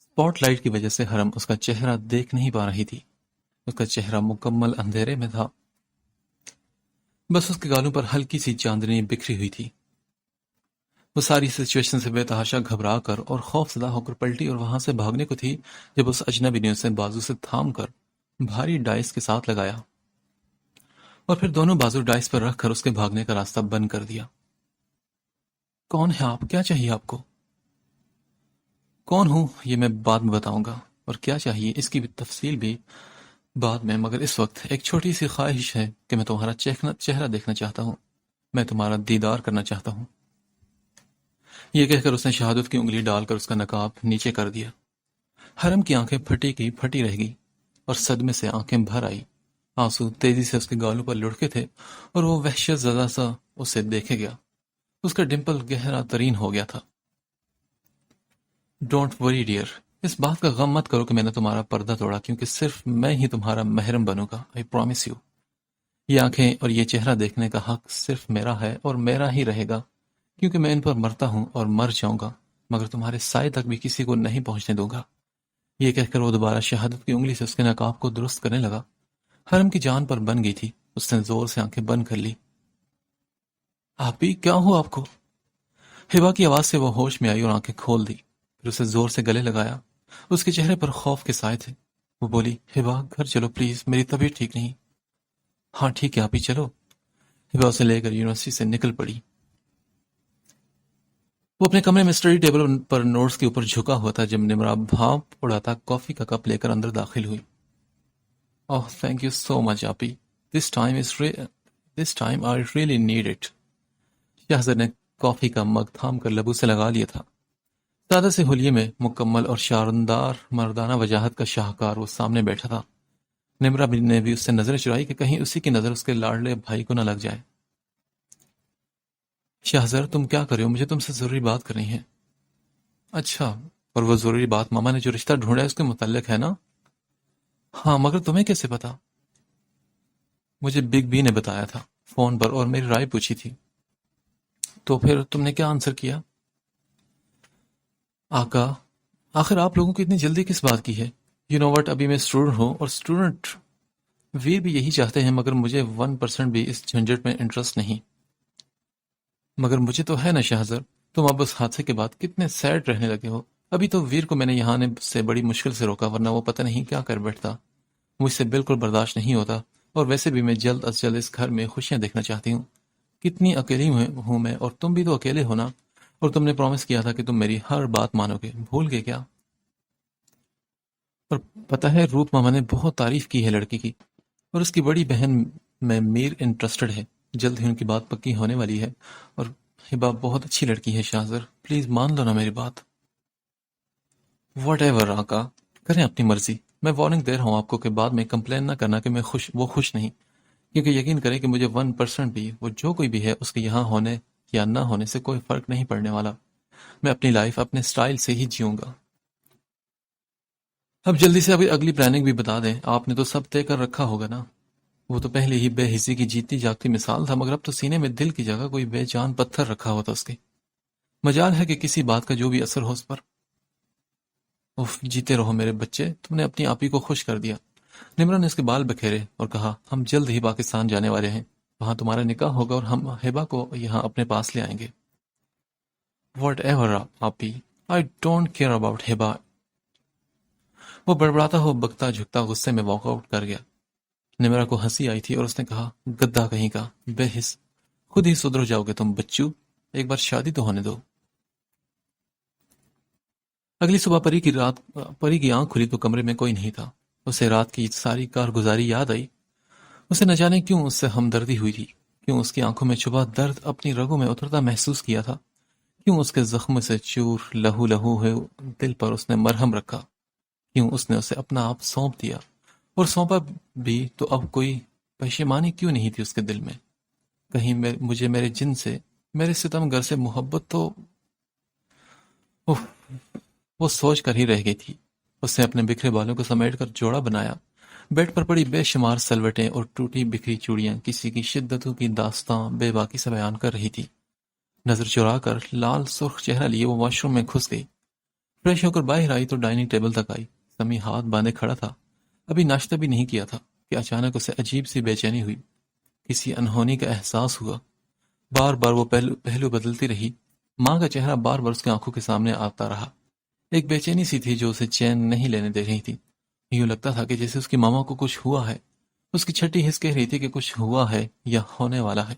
سپاٹ لائٹ کی وجہ سے حرم اس کا چہرہ دیکھ نہیں پا رہی تھی. اس کا چہرہ مکمل اندھیرے میں تھا. بس اس کے گالوں پر ہلکی سی چاندنی بکھری ہوئی تھی. وہ ساری سچویشن سے بے تحاشا گھبرا کر اور خوف زدہ ہو کر پلٹی اور وہاں سے بھاگنے کو تھی جب اس اجنبی نے اسے بازو سے تھام کر بھاری ڈائس کے ساتھ لگایا اور پھر دونوں بازو ڈائس پر رکھ کر اس کے بھاگنے کا راستہ بند کر دیا. کون ہے آپ؟ کیا چاہیے آپ کو؟ کون ہوں یہ میں بعد میں بتاؤں گا، اور کیا چاہیے اس کی بھی تفصیل بھی بعد میں، مگر اس وقت ایک چھوٹی سی خواہش ہے کہ میں تمہارا چہرہ دیکھنا چاہتا ہوں. میں تمہارا دیدار کرنا چاہتا ہوں. یہ کہہ کر اس نے شہادت کی انگلی ڈال کر اس کا نقاب نیچے کر دیا. حرم کی آنکھیں پھٹی رہ گئی اور صدمے سے آنکھیں بھر آئی. آنسو تیزی سے اس کے گالوں پر لڑکے تھے اور وہ وحشت زدہ سا اسے دیکھے گیا. اس کا ڈمپل گہرا ترین ہو گیا تھا. ڈونٹ وری ڈیئر، اس بات کا غم مت کرو کہ میں نے تمہارا پردہ توڑا، کیونکہ صرف میں ہی تمہارا محرم بنوں گا. آئی پرامس یو. یہ آنکھیں اور یہ چہرہ دیکھنے کا حق صرف میرا ہے اور میرا ہی رہے گا، کیونکہ میں ان پر مرتا ہوں اور مر جاؤں گا، مگر تمہارے سائے تک بھی کسی کو نہیں پہنچنے دوں گا. یہ کہہ کر وہ دوبارہ شہادت کی انگلی سے اس کے نقاب کو درست کرنے لگا. حرم کی جان پر بن گئی تھی. اس نے زور سے آنکھیں بند کر لی. آپ ہی کیا ہو آپ کو؟ ہبا کی آواز سے وہ ہوش میں آئی اور آنکھیں کھول دی. پھر اسے زور سے گلے لگایا. اس کے چہرے پر خوف کے سائے تھے. وہ بولی، ہبا گھر چلو پلیز، میری طبیعت ٹھیک نہیں. ہاں ٹھیک ہے آپ ہی چلو. ہبا اسے لے کر یونیورسٹی سے نکل پڑی. وہ اپنے کمرے میں اسٹڈی ٹیبل پر نوٹس کے اوپر جھکا ہوا تھا جب نمرا بھاپ اڑاتا کافی کا کپ لے کر اندر داخل ہوئی. اوہ تھینک یو سو مچ آپی، this time I really need it. Shahzar نے کافی کا مگ تھام کر لبو سے لگا لیا تھا. سادہ سے حلیے میں مکمل اور شاندار مردانہ وجاہت کا شاہکار وہ سامنے بیٹھا تھا. نمرا نے بھی اس سے نظر چرائی کہ کہیں اسی کی نظر اس کے لاڈلے بھائی کو نہ لگ جائے. شہزر تم کیا کر رہے ہو؟ مجھے تم سے ضروری بات کرنی ہے. اچھا، اور وہ ضروری بات ماما نے جو رشتہ ڈھونڈا ہے اس کے متعلق ہے نا؟ ہاں، مگر تمہیں کیسے پتا؟ مجھے بگ بی نے بتایا تھا فون پر اور میری رائے پوچھی تھی. تو پھر تم نے کیا آنسر کیا؟ آقا، آخر آپ لوگوں کو اتنی جلدی کس بات کی ہے؟ یو نو وٹ، ابھی میں اسٹوڈنٹ ہوں اور اسٹوڈنٹ ویر بھی یہی چاہتے ہیں، مگر مجھے 1% بھی اس جھنجٹ میں انٹرسٹ نہیں. مگر مجھے تو ہے نا شہزر، تم اب اس حادثے کے بعد کتنے سیڈ رہنے لگے ہو. ابھی تو ویر کو میں نے یہاں آنے سے بڑی مشکل سے روکا، ورنہ وہ پتہ نہیں کیا کر بیٹھتا. مجھ سے بالکل برداشت نہیں ہوتا، اور ویسے بھی میں جلد از جلد اس گھر میں خوشیاں دیکھنا چاہتی ہوں. کتنی اکیلی ہوں میں، اور تم بھی تو اکیلے ہو نا. اور تم نے پرومس کیا تھا کہ تم میری ہر بات مانو گے، بھول گئے کیا؟ اور پتہ ہے روپ ماما نے بہت تعریف کی ہے لڑکی کی، اور اس کی بڑی بہن میں میر انٹرسٹڈ ہے. جلد ہی ان کی بات پکی ہونے والی ہے. اور ہبا بہت اچھی لڑکی ہے شاہزر، پلیز مان لو نا میری بات. واٹ ایور آقا، کریں اپنی مرضی. میں وارننگ دے رہا ہوں آپ کو کہ بعد میں کمپلین نہ کرنا کہ وہ خوش نہیں، کیونکہ یقین کریں کہ مجھے 1% بھی، وہ جو کوئی بھی ہے، اس کے یہاں ہونے یا نہ ہونے سے کوئی فرق نہیں پڑنے والا. میں اپنی لائف اپنے سٹائل سے ہی جیوں گا. اب جلدی سے ابھی اگلی پلاننگ بھی بتا دیں. آپ نے تو سب طے کر رکھا ہوگا نا. وہ تو پہلے ہی بے حسی کی جیتی جاگتی مثال تھا، مگر اب تو سینے میں دل کی جگہ کوئی بے جان پتھر رکھا ہوا تھا اس کے. مجال ہے کہ کسی بات کا جو بھی اثر ہو اس پر. اف، جیتے رہو میرے بچے، تم نے اپنی آپی کو خوش کر دیا. نمرا نے اس کے بال بکھیرے اور کہا، ہم جلد ہی پاکستان جانے والے ہیں. وہاں تمہارا نکاح ہوگا اور ہم ہبا کو یہاں اپنے پاس لے آئیں گے. واٹ ایور آپی، I don't care about Hiba. وہ بڑبڑاتا ہو بکتا جھکتا غصے میں واک آؤٹ کر گیا. نمرا کو ہنسی آئی تھی اور اس نے کہا، گدھا کہیں کا، بے حس، خود ہی سدھر جاؤ گے تم بچو، ایک بار شادی تو ہونے دو. اگلی صبح پری کی آنکھ کھلی تو کمرے میں کوئی نہیں تھا. اسے رات کی ساری کارگزاری یاد آئی. اسے نہ جانے کیوں اس سے ہمدردی ہوئی تھی، کیوں اس کی آنکھوں میں چھپا درد اپنی رگوں میں اترتا محسوس کیا تھا، کیوں اس کے زخموں سے چور لہو لہو ہوئے دل پر اس نے مرہم رکھا، کیوں اس نے اسے اپنا آپ سونپ دیا، اور سونپا بھی تو اب کوئی پشیمانی کیوں نہیں تھی اس کے دل میں. کہیں مجھے میرے جن سے، میرے ستم گر سے محبت تو. اف، وہ سوچ کر ہی رہ گئی تھی. اس نے اپنے بکھرے بالوں کو سمیٹ کر جوڑا بنایا. بیڈ پر پڑی بے شمار سلوٹیں اور ٹوٹی بکھری چوڑیاں کسی کی شدتوں کی داستاں بے باکی سے بیان کر رہی تھی. نظر چرا کر لال سرخ چہرہ لیے وہ واش روم میں گھس گئی. فریش ہو کر باہر آئی تو ڈائننگ ٹیبل تک آئی. سمی ہاتھ باندھے کھڑا تھا. ابھی ناشتہ بھی نہیں کیا تھا کہ اچانک اسے عجیب سی بے چینی ہوئی. کسی انہونی کا احساس ہوا. بار بار وہ پہلو بدلتی رہی. ماں کا چہرہ بار بار اس کی آنکھوں کے سامنے آتا رہا. ایک بے چینی سی تھی جو اسے چین نہیں لینے دے رہی تھی. یوں لگتا تھا کہ جیسے اس کی ماما کو کچھ ہوا ہے. اس کی چھٹی حس کہہ رہی تھی کہ کچھ ہوا ہے یا ہونے والا ہے.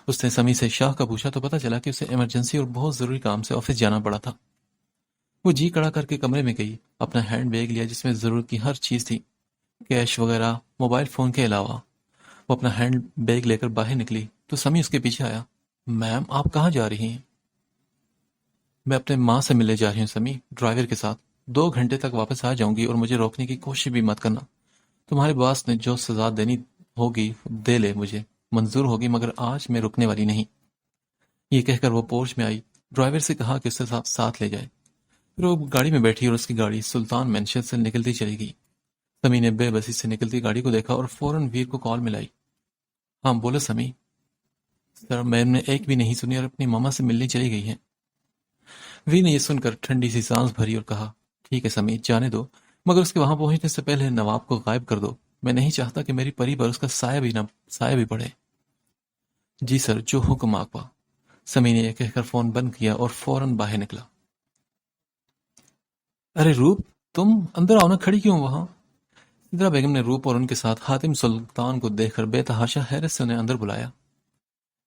اس نے سمی سے شاہ کا پوچھا تو پتا چلا کہ اسے ایمرجنسی اور بہت ضروری کام سے آفس جانا پڑا تھا. وہ جی کڑا کر کے کمرے میں گئی. اپنا ہینڈ بیگ لیا جس میں ضرورت کی ہر چیز تھی، کیش وغیرہ، موبائل فون کے علاوہ. وہ اپنا ہینڈ بیگ لے کر باہر نکلی تو سمی اس کے پیچھے آیا. میم، آپ کہاں جا رہی ہیں؟ میں اپنے ماں سے ملنے جا رہی ہوں سمی، ڈرائیور کے ساتھ. 2 گھنٹے تک واپس آ جاؤں گی اور مجھے روکنے کی کوشش بھی مت کرنا. تمہارے باس نے جو سزا دینی ہوگی دے لے، مجھے منظور ہوگی، مگر آج میں رکنے والی نہیں. یہ کہہ کر وہ پورچ میں آئی. ڈرائیور سے کہا کہ اسے ساتھ لے جائے. پھر وہ گاڑی میں بیٹھی اور اس کی گاڑی سلطان مینشن سے نکلتی چلی گئی. سمی نے بے بسی سے نکلتی گاڑی کو دیکھا اور فوراً ویر کو کال ملائی. ہاں بولو سمی. سر، میم نے ایک بھی نہیں سنی اور اپنی ماما سے ملنے چلی گئی ہیں. وی نے یہ سن کر ٹھنڈی سی سانس بھری اور کہا، ٹھیک ہے سمی، جانے دو، مگر اس کے وہاں پہنچنے سے پہلے نواب کو غائب کر دو. میں نہیں چاہتا کہ میری پری پر اس کا سایہ بھی پڑے. جی سر، جو حکم آقا. سمی نے یہ کہہ کر فون بند کیا اور فوراً باہر نکلا. ارے روپ، تم اندر آؤ نا، کھڑی کیوں وہاں؟ سدرا بیگم نے روپ اور ان کے ساتھ حاتم سلطان کو دیکھ کر بے تحاشا حیرت سے انہیں اندر بلایا.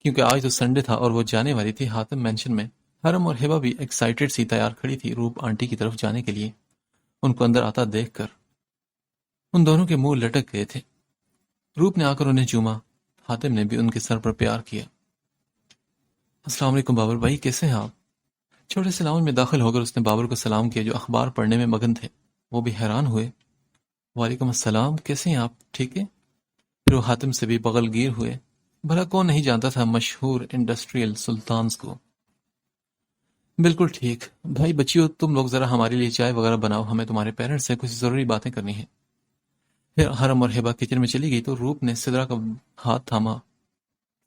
کیونکہ آج تو سنڈے تھا اور وہ جانے والی تھی حاتم مینشن میں. حرم اور ہبا بھی ایکسائٹڈ سی تیار کھڑی تھی روپ آنٹی کی طرف جانے کے لیے. ان کو اندر آتا دیکھ کر ان دونوں کے منہ لٹک گئے تھے. روپ نے آ کر انہیں چوما. حاتم نے بھی ان کے سر پر پیار کیا. السلام علیکم بابر بھائی، کیسے ہیں آپ؟ چھوٹے سے لاؤنج میں داخل ہو کر اس نے بابر کو سلام کیا جو اخبار پڑھنے میں مگن تھے. وہ بھی حیران ہوئے. وعلیکم السلام، کیسے ہیں آپ؟ ٹھیک ہے. پھر وہ حاتم سے بھی بغل گیر ہوئے. بھلا کون نہیں جانتا تھا مشہور انڈسٹریل سلطانز کو. بالکل ٹھیک. بھائی بچیو، تم لوگ ذرا ہمارے لیے چائے وغیرہ بناؤ، ہمیں تمہارے پیرنٹس سے کچھ ضروری باتیں کرنی ہیں. پھر حرم اور ہبا کچن میں چلی گئی تو روپ نے سدرا کا ہاتھ تھاما.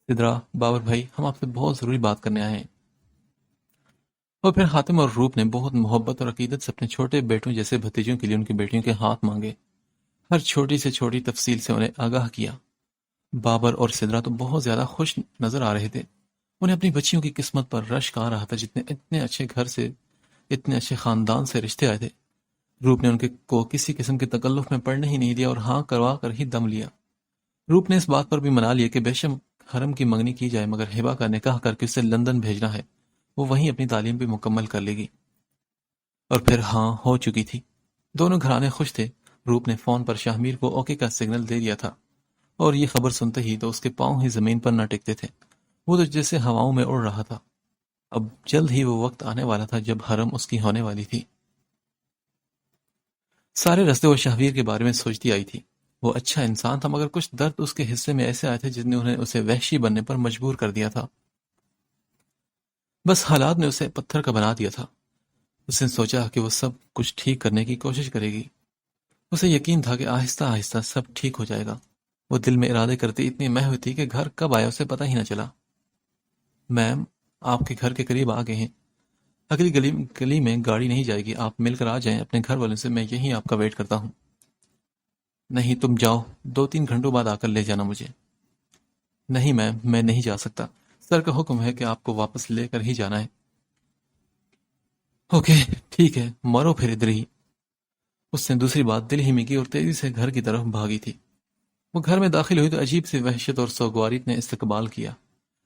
سدرا، بابر بھائی، ہم آپ سے بہت ضروری بات کرنے آئے ہیں. اور پھر حاتم اور روپ نے بہت محبت اور عقیدت سے اپنے چھوٹے بیٹوں جیسے بھتیجوں کے لیے ان کی بیٹیوں کے ہاتھ مانگے. ہر چھوٹی سے چھوٹی تفصیل سے انہیں آگاہ کیا. بابر اور سدرا تو بہت زیادہ خوش نظر آ رہے تھے. انہیں اپنی بچیوں کی قسمت پر رشک آ رہا تھا، اتنے اچھے گھر سے، اتنے اچھے خاندان سے رشتے آئے تھے۔ روپ نے ان کو کسی قسم کے تکلف میں پڑنے ہی نہیں دیا اور ہاں کروا کر ہی دم لیا۔ روپ نے اس بات پر بھی منا لیا کہ بے شک حرم کی منگنی کی جائے مگر ہبا کا نکاح کر کے اسے لندن بھیجنا ہے، وہ وہیں اپنی تعلیم بھی مکمل کر لے گی۔ اور پھر ہاں ہو چکی تھی۔ دونوں گھرانے خوش تھے۔ روپ نے فون پر شاہمیر کو اوکے کا سگنل دے دیا تھا، اور یہ خبر سنتے ہی تو اس کے پاؤں ہی زمین پر نہ ٹکتے تھے، وہ تو جیسے ہواؤں میں اڑ رہا تھا۔ اب جلد ہی وہ وقت آنے والا تھا جب حرم اس کی ہونے والی تھی۔ سارے رستے وہ شاہویر کے بارے میں سوچتی آئی تھی۔ وہ اچھا انسان تھا مگر کچھ درد اس کے حصے میں ایسے آئے تھے جن نے انہیں اسے وحشی بننے پر مجبور کر دیا تھا۔ بس حالات نے اسے پتھر کا بنا دیا تھا۔ اس نے سوچا کہ وہ سب کچھ ٹھیک کرنے کی کوشش کرے گی۔ اسے یقین تھا کہ آہستہ آہستہ سب ٹھیک ہو جائے گا۔ وہ دل میں ارادے کرتی اتنی محو تھی کہ گھر کب آیا اسے پتہ ہی نہ چلا۔ میم، آپ کے گھر کے قریب آ گئے ہیں، اگلی گلی میں گاڑی نہیں جائے گی، آپ مل کر آ جائیں اپنے گھر والوں سے، میں یہیں آپ کا ویٹ کرتا ہوں۔ نہیں، تم جاؤ، 2-3 گھنٹوں بعد آ کر لے جانا مجھے۔ نہیں میم، میں نہیں جا سکتا، سر کا حکم ہے کہ آپ کو واپس لے کر ہی جانا ہے۔ اوکے ٹھیک ہے، مرو پھر ادھر ہی۔ اس نے دوسری بات دل ہی میں کی اور تیزی سے گھر کی طرف بھاگی تھی۔ وہ گھر میں داخل ہوئی تو عجیب سی وحشت اور سوگواری نے استقبال کیا۔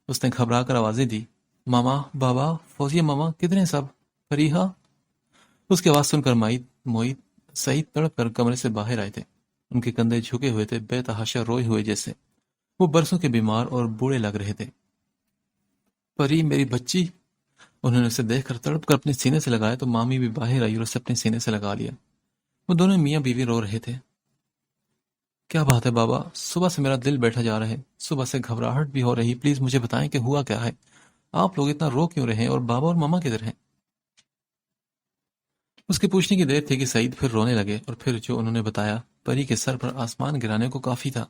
اس نے گھبرا کر آوازیں دی، ماما، بابا، فوزیہ ماما، کدھر ہیں سب؟ فریحہ؟ اس کی آواز سن کر موعید، سعید تڑپ کر کمرے سے باہر آئے تھے۔ ان کے کندھے جھکے ہوئے تھے، بے تحاشا روئے ہوئے جیسے وہ برسوں کے بیمار اور بوڑھے لگ رہے تھے۔ پری، میری بچی! انہوں نے اسے دیکھ کر تڑپ کر اپنے سینے سے لگایا تو مامی بھی باہر آئی اور اسے اپنے سینے سے لگا لیا۔ وہ دونوں میاں بیوی رو رہے تھے۔ کیا بات ہے بابا؟ صبح سے میرا دل بیٹھا جا رہا ہے، صبح سے گھبراہٹ بھی ہو رہی، پلیز مجھے بتائیں کہ ہوا کیا ہے؟ آپ لوگ اتنا رو کیوں رہے ہیں، اور بابا اور ماما کدھر ہیں؟ اس کے پوچھنے کی دیر تھی کہ سعید پھر رونے لگے، اور پھر جو انہوں نے بتایا پری کے سر پر آسمان گرانے کو کافی تھا۔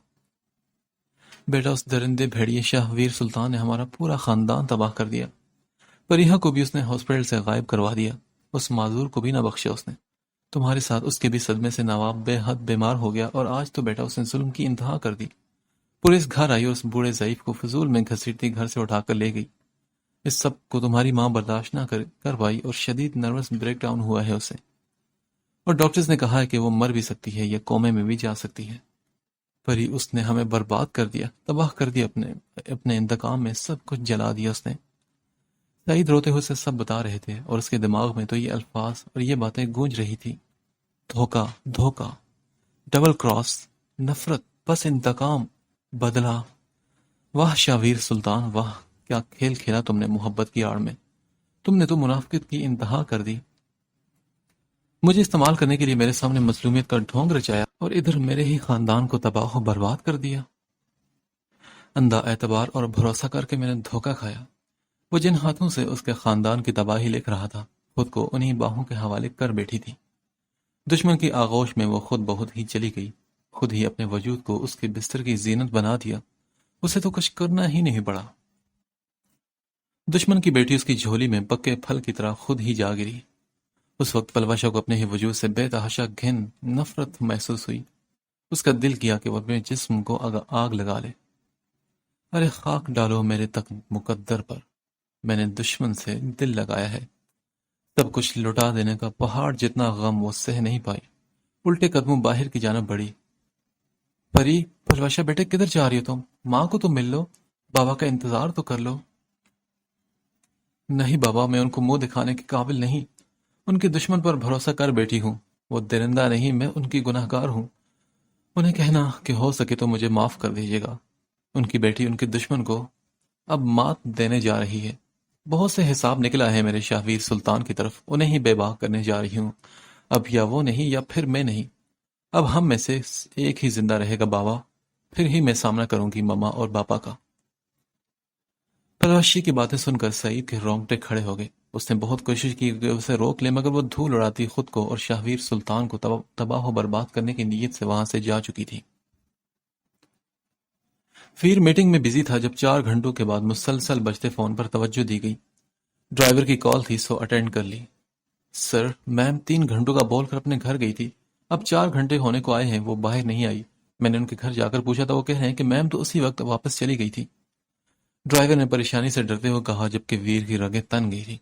بیٹا، اس درندے بھیڑیے شاہ ویر سلطان نے ہمارا پورا خاندان تباہ کر دیا۔ پریحہ کو بھی اس نے ہاسپٹل سے غائب کروا دیا، اس معذور کو بھی نہ بخشا اس نے۔ تمہارے ساتھ اس کے بھی صدمے سے نواب بے حد بیمار ہو گیا، اور آج تو بیٹا اس نے ظلم کی انتہا کر دی۔ پولیس گھر آئی اور اس بوڑھے ضعیف کو فضول میں گھسیٹتی گھر سے اٹھا کر لے گئی۔ اس سب کو تمہاری ماں برداشت نہ کر پائی اور شدید نروس بریک ڈاؤن ہوا ہے اسے، اور ڈاکٹرز نے کہا ہے کہ وہ مر بھی سکتی ہے یا کومے میں بھی جا سکتی ہے۔ پری، اس نے ہمیں برباد کر دیا، تباہ کر دیا، اپنے انتقام میں سب کچھ جلا دیا اس نے۔ سعید روتے ہوئے اسے سب بتا رہے تھے، اور اس کے دماغ میں تو یہ الفاظ اور یہ باتیں گونج رہی تھی، دھوکہ، دھوکہ، ڈبل کراس، نفرت، بس انتقام، بدلہ۔ واہ شاویر سلطان، واہ کیا کھیل کھیلا تم نے محبت کی آڑ میں، تم نے تو منافقت کی انتہا کر دی۔ مجھے استعمال کرنے کے لیے میرے سامنے مظلومیت کا ڈھونگ رچایا، اور ادھر میرے ہی خاندان کو تباہ و برباد کر دیا۔ اندھا اعتبار اور بھروسہ کر کے میں نے دھوکہ کھایا۔ وہ جن ہاتھوں سے اس کے خاندان کی تباہی لکھ رہا تھا، خود کو انہی باہوں کے حوالے کر بیٹھی تھی۔ دشمن کی آغوش میں وہ خود بہت ہی چلی گئی، خود ہی اپنے وجود کو اس کے بستر کی زینت بنا دیا، اسے تو کچھ کرنا ہی نہیں پڑا۔ دشمن کی بیٹی اس کی جھولی میں پکے پھل کی طرح خود ہی جا گری۔ اس وقت پلوشا کو اپنے ہی وجود سے بے تحاشا گھن، نفرت محسوس ہوئی۔ اس کا دل کیا کہ وہ اپنے جسم کو آگ لگا لے۔ ارے خاک ڈالو میرے تک مقدر پر، میں نے دشمن سے دل لگایا ہے۔ سب کچھ لٹا دینے کا پہاڑ جتنا غم وہ سہ نہیں پائی، الٹے قدموں باہر کی جانب بڑھی۔ پری، پلوشا بیٹے کدھر جا رہی ہو تم؟ ماں کو تو مل لو، بابا کا انتظار تو کر لو۔ نہیں بابا، میں ان کو منہ دکھانے کے قابل نہیں، ان کے دشمن پر بھروسہ کر بیٹھی ہوں، وہ درندہ نہیں، میں ان کی گناہگار ہوں، انہیں کہنا کہ ہو سکے تو مجھے معاف کر دیجیے گا۔ ان کی بیٹی ان کے دشمن کو اب مات دینے جا رہی ہے، بہت سے حساب نکلا ہے میرے شاہویر سلطان کی طرف، انہیں ہی بے باک کرنے جا رہی ہوں، اب یا وہ نہیں یا پھر میں نہیں، اب ہم میں سے ایک ہی زندہ رہے گا بابا، پھر ہی میں سامنا کروں گی ماما اور باپا کا۔ پلوشی کی باتیں سن کر سعید کے رونگٹے کھڑے ہو گئے۔ اس نے بہت کوشش کی کہ اسے روک لے، مگر وہ دھول اڑاتی خود کو اور شاہویر سلطان کو تباہ و برباد کرنے کی نیت سے وہاں سے جا چکی تھی۔ ویر میٹنگ میں بزی تھا جب 4 گھنٹوں کے بعد مسلسل بجتے فون پر توجہ دی گئی۔ ڈرائیور کی کال تھی سو اٹینڈ کر لی۔ سر، میم 3 گھنٹوں کا بول کر اپنے گھر گئی تھی، اب 4 گھنٹے ہونے کو آئے ہیں، وہ باہر نہیں آئی۔ میں نے ان کے گھر جا کر پوچھا تو وہ کہہ رہے ہیں کہ میم تو اسی وقت واپس چلی گئی تھی۔ ڈرائیور نے پریشانی سے ڈرتے ہوئے کہا جبکہ ویر کی رگیں تن گئی تھی۔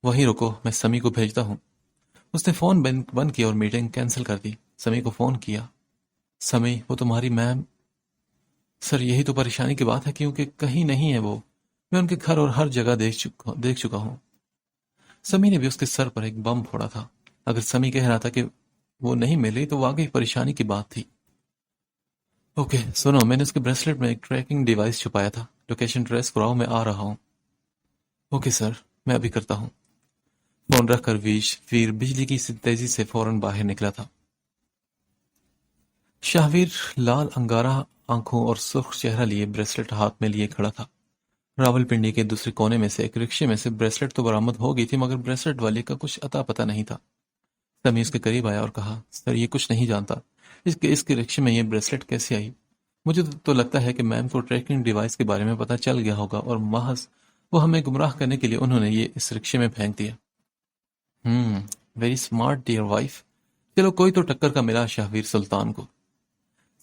وہیں رکو، میں سمی کو بھیجتا ہوں۔ اس نے فون بند کیا اور میٹنگ کینسل کر دی۔ سمی کو فون کیا۔ سمی، وہ تمہاری میم؟ سر یہی تو پریشانی کی بات ہے، کیونکہ کہیں نہیں ہے وہ۔ میں ان کے گھر اور ہر جگہ دیکھ چکا ہوں۔ سمی نے بھی اس کے سر پر ایک بم پھوڑا تھا۔ اگر سمی کہہ رہا تھا کہ وہ نہیں ملی تو واقعی پریشانی کی بات تھی۔ اوکے سنو، میں نے اس کے بریسلٹ میں ایک ٹریکنگ ڈیوائس چھپایا تھا۔ لوکیشن ٹریس کراؤ، میں آ رہا ہوں۔ اوکے سر، میں ابھی کرتا ہوں۔ فون رکھ کر ویر بجلی کی تیزی سے فوراً باہر نکلا تھا۔ شاہویر لال انگارہ آنکھوں اور سرخ چہرہ لیے بریسلٹ ہاتھ میں لیے کھڑا تھا۔ راول پنڈی کے دوسرے کونے میں سے ایک رکشے میں سے بریسلٹ تو برآمد ہو گئی تھی، مگر بریسلٹ والے کا کچھ اتا پتہ نہیں تھا۔ سمی اس کے قریب آیا اور کہا، سر یہ کچھ نہیں جانتا، اس کے رکشے میں یہ بریسلٹ کیسے آئی؟ مجھے تو لگتا ہے کہ میم کو ٹریکنگ ڈیوائس کے بارے میں پتہ چل گیا ہوگا اور محض وہ ہمیں گمراہ کرنے کے لیے انہوں نے یہ اس رکشے میں پھینک دیا۔ Very smart dear wife. چلو کوئی تو ٹکر کا ملا شاہویر سلطان کو۔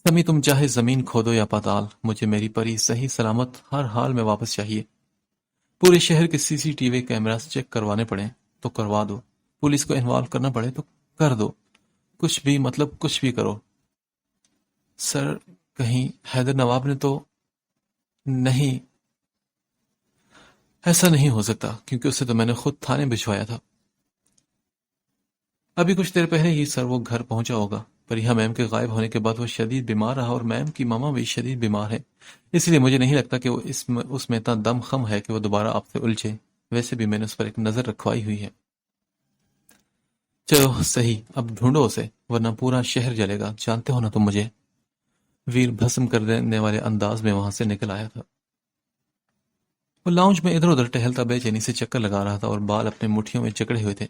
سمی تم چاہے زمین کھودو یا پاتال، مجھے میری پری صحیح سلامت ہر حال میں واپس چاہیے۔ پورے شہر کے CCTV کیمراز چیک کروانے پڑیں تو کروا دو، پولیس کو انوالو کرنا پڑے تو کر دو، کچھ بھی مطلب کچھ بھی کرو۔ سر کہیں حیدر نواب نے تو نہیں؟ ایسا نہیں ہو سکتا، کیونکہ اسے تو میں نے خود تھانے بھجوایا تھا۔ ابھی کچھ دیر پہلے ہی سر وہ گھر پہنچا ہوگا۔ پریہ میم کے غائب ہونے کے بعد وہ شدید بیمار رہا اور میم کی ماما بھی شدید بیمار ہے، اس لیے مجھے نہیں لگتا کہ وہ اس میں اتنا دم خم ہے کہ وہ دوبارہ آپ سے الجھے۔ ویسے بھی میں نے اس پر ایک نظر رکھوائی ہوئی ہے۔ چلو صحیح، اب ڈھونڈو اسے، ورنہ پورا شہر جلے گا، جانتے ہو نا تم مجھے۔ ویر بھسم کر دینے والے انداز میں وہاں سے نکل آیا تھا۔ وہ لاؤنج میں ادھر ادھر ٹہلتا بے چینی سے چکر لگا رہا تھا اور بال اپنے مٹھیوں میں جکڑے ہوئے تھے۔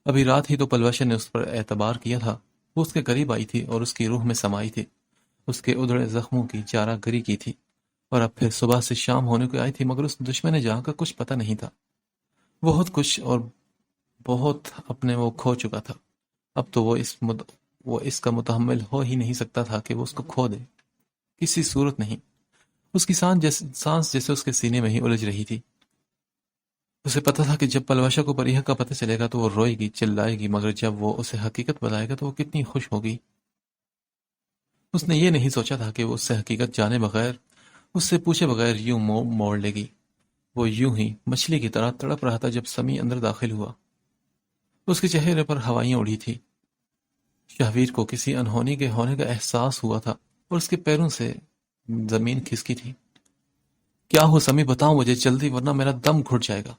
ابھی رات ہی تو پلوشن نے اس پر اعتبار کیا تھا، وہ اس کے قریب آئی تھی اور اس کی روح میں سمائی تھی، اس کے ادھڑے زخموں کی چارہ گری کی تھی، اور اب پھر صبح سے شام ہونے کو آئی تھی، مگر اس دشمن جہاں کا کچھ پتہ نہیں تھا۔ بہت کچھ اور بہت اپنے وہ کھو چکا تھا، اب تو وہ اس کا متحمل ہو ہی نہیں سکتا تھا کہ وہ اس کو کھو دے، کسی صورت نہیں۔ اس کی سانس جیسے اس کے سینے میں ہی الجھ رہی تھی۔ اسے پتا تھا کہ جب پلوشا کو پریہ کا پتہ چلے گا تو وہ روئے گی، چلائے گی، مگر جب وہ اسے حقیقت بتائے گا تو وہ کتنی خوش ہوگی۔ اس نے یہ نہیں سوچا تھا کہ وہ اس سے حقیقت جانے بغیر، اس سے پوچھے بغیر یوں موڑ لے گی۔ وہ یوں ہی مچھلی کی طرح تڑپ رہا تھا جب سمی اندر داخل ہوا۔ اس کے چہرے پر ہوائیاں اڑی تھی۔ شاہویر کو کسی انہونی کے ہونے کا احساس ہوا تھا اور اس کے پیروں سے زمین کھسکی تھی۔ کیا ہو سمی، بتاؤ مجھے جلدی، ورنہ میرا دم گھٹ جائے گا۔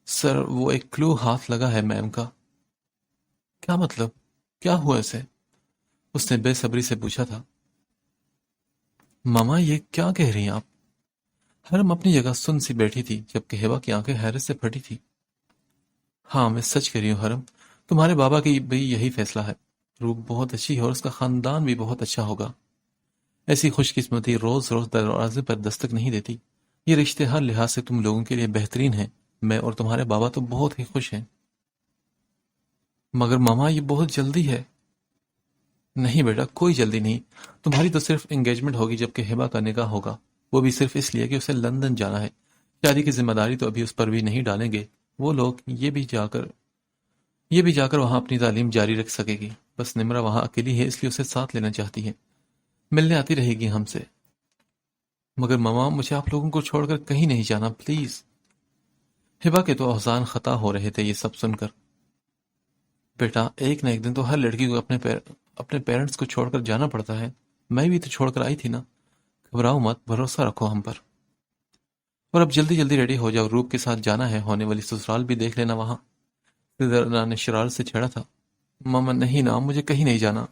سر وہ ایک کلو ہاتھ لگا ہے میم کا۔ کیا مطلب؟ کیا ہوا اسے؟ اس نے بے صبری سے پوچھا تھا۔ ماما یہ کیا کہہ رہی ہیں آپ؟ حرم اپنی جگہ سن سی بیٹھی تھی جبکہ ہبا کی آنکھیں حیرت سے پھٹی تھی۔ ہاں میں سچ کہہ رہی ہوں حرم، تمہارے بابا کی بھی یہی فیصلہ ہے۔ روپ بہت اچھی ہے اور اس کا خاندان بھی بہت اچھا ہوگا۔ ایسی خوش قسمتی روز روز دروازے پر دستک نہیں دیتی۔ یہ رشتے ہر لحاظ سے تم لوگوں کے لیے بہترین ہیں، میں اور تمہارے بابا تو بہت ہی خوش ہیں۔ مگر ماما یہ بہت جلدی ہے۔ نہیں بیٹا، کوئی جلدی نہیں، تمہاری تو صرف انگیجمنٹ ہوگی جبکہ ہبا کا نکاح ہوگا، وہ بھی صرف اس لیے کہ اسے لندن جانا ہے۔ شادی کی ذمہ داری تو ابھی اس پر بھی نہیں ڈالیں گے وہ لوگ، یہ بھی جا کر وہاں اپنی تعلیم جاری رکھ سکے گی۔ بس نمرا وہاں اکیلی ہے، اس لیے اسے ساتھ لینا چاہتی ہے، ملنے آتی رہے گی ہم سے۔ مگر ماما مجھے آپ لوگوں کو چھوڑ کر کہیں نہیں جانا پلیز۔ ہبا کے تو احزان خطا ہو رہے تھے یہ سب سن کر۔ بیٹا ایک نہ ایک دن تو ہر لڑکی کو اپنے پیرنٹس کو چھوڑ کر جانا پڑتا ہے، میں بھی تو چھوڑ کر آئی تھی نا، گھبراؤ مت، بھروسہ رکھو ہم پر۔ اور اب جلدی جلدی ریڈی ہو جاؤ، روپ کے ساتھ جانا ہے، ہونے والی سسرال بھی دیکھ لینا وہاں۔ سدرنا نے شرار سے چھیڑا تھا۔ ماما نہیں نا، مجھے کہیں نہیں جانا۔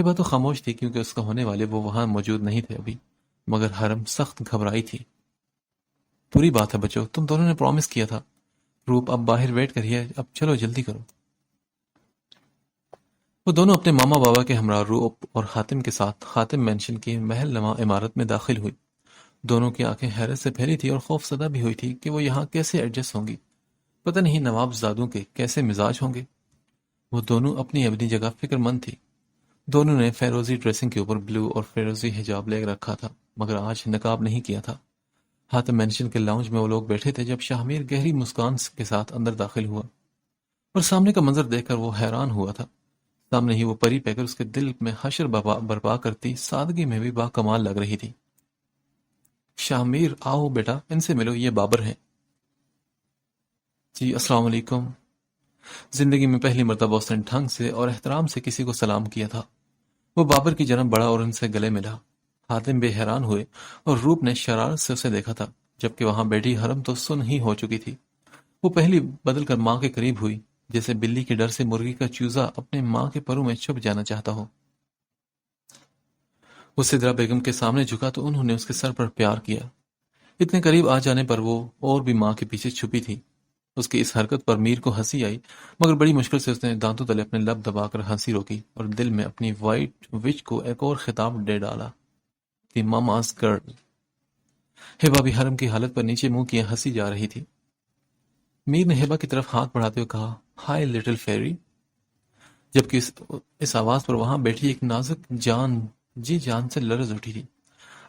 ہبا تو خاموش تھی کیونکہ اس کا ہونے والے وہ وہاں موجود نہیں تھے ابھی، مگر حرم سخت گھبرائی تھی۔ پوری بات ہے بچو، تم دونوں نے پرومس کیا تھا۔ روپ اب باہر ویٹ کریے، اب چلو جلدی کرو۔ وہ دونوں اپنے ماما بابا کے ہمراہ روپ اور حاتم کے ساتھ خاتم مینشن کی محل نما عمارت میں داخل ہوئی۔ دونوں کی آنکھیں حیرت سے پھیلی تھی اور خوف زدہ بھی ہوئی تھی کہ وہ یہاں کیسے ایڈجسٹ ہوں گی، پتہ نہیں نواب زادوں کے کیسے مزاج ہوں گے۔ وہ دونوں اپنی اپنی جگہ فکر مند تھی۔ دونوں نے فیروزی ڈریسنگ کے اوپر بلو اور فیروزی حجاب لے رکھا تھا، مگر آج نقاب نہیں کیا تھا۔ حاتم مینشن کے لاؤنج میں وہ لوگ بیٹھے تھے جب شاہ میر گہری مسکان کے ساتھ اندر داخل ہوا، اور سامنے کا منظر دیکھ کر وہ حیران ہوا تھا۔ سامنے ہی وہ پری پیکر اس کے دل میں حشر برپا کرتی سادگی میں بھی با کمال لگ رہی تھی۔ شاہ میر، آؤ بیٹا، ان سے ملو، یہ بابر ہیں۔ جی السلام علیکم۔ زندگی میں پہلی مرتبہ اس نے ڈھنگ سے اور احترام سے کسی کو سلام کیا تھا۔ وہ بابر کی جانب بڑھا اور ان سے گلے ملا۔ حاتم بے حیران ہوئے اور روپ نے شرارت سے اسے دیکھا تھا، جبکہ وہاں بیٹھی حرم تو سن ہی ہو چکی تھی۔ وہ پہلی بدل کر ماں کے قریب ہوئی، جیسے بلی کے ڈر سے مرغی کا چوزا اپنے ماں کے پروں میں چھپ جانا چاہتا ہو۔ وہ سدرا بیگم کے سامنے جھکا تو انہوں نے اس کے سر پر پیار کیا۔ اتنے قریب آ جانے پر وہ اور بھی ماں کے پیچھے چھپی تھی۔ اس کی اس حرکت پر میر کو ہنسی آئی، مگر بڑی مشکل سے اس نے دانتوں تلے اپنے لب دبا کر ہنسی روکی اور دل میں اپنی وائٹ وچ کو ایک اور خطاب دے ڈالا کہ ماماز گرل۔ ہبا بھی حرم کی حالت پر نیچے منہ کیے ہنسی جا رہی تھی۔ میر نے ہبا کی طرف ہاتھ بڑھاتے ہوئے کہا، ہائی لٹل فیری، جبکہ اس آواز پر وہاں بیٹھی ایک نازک جان جان سے لرز اٹھی تھی۔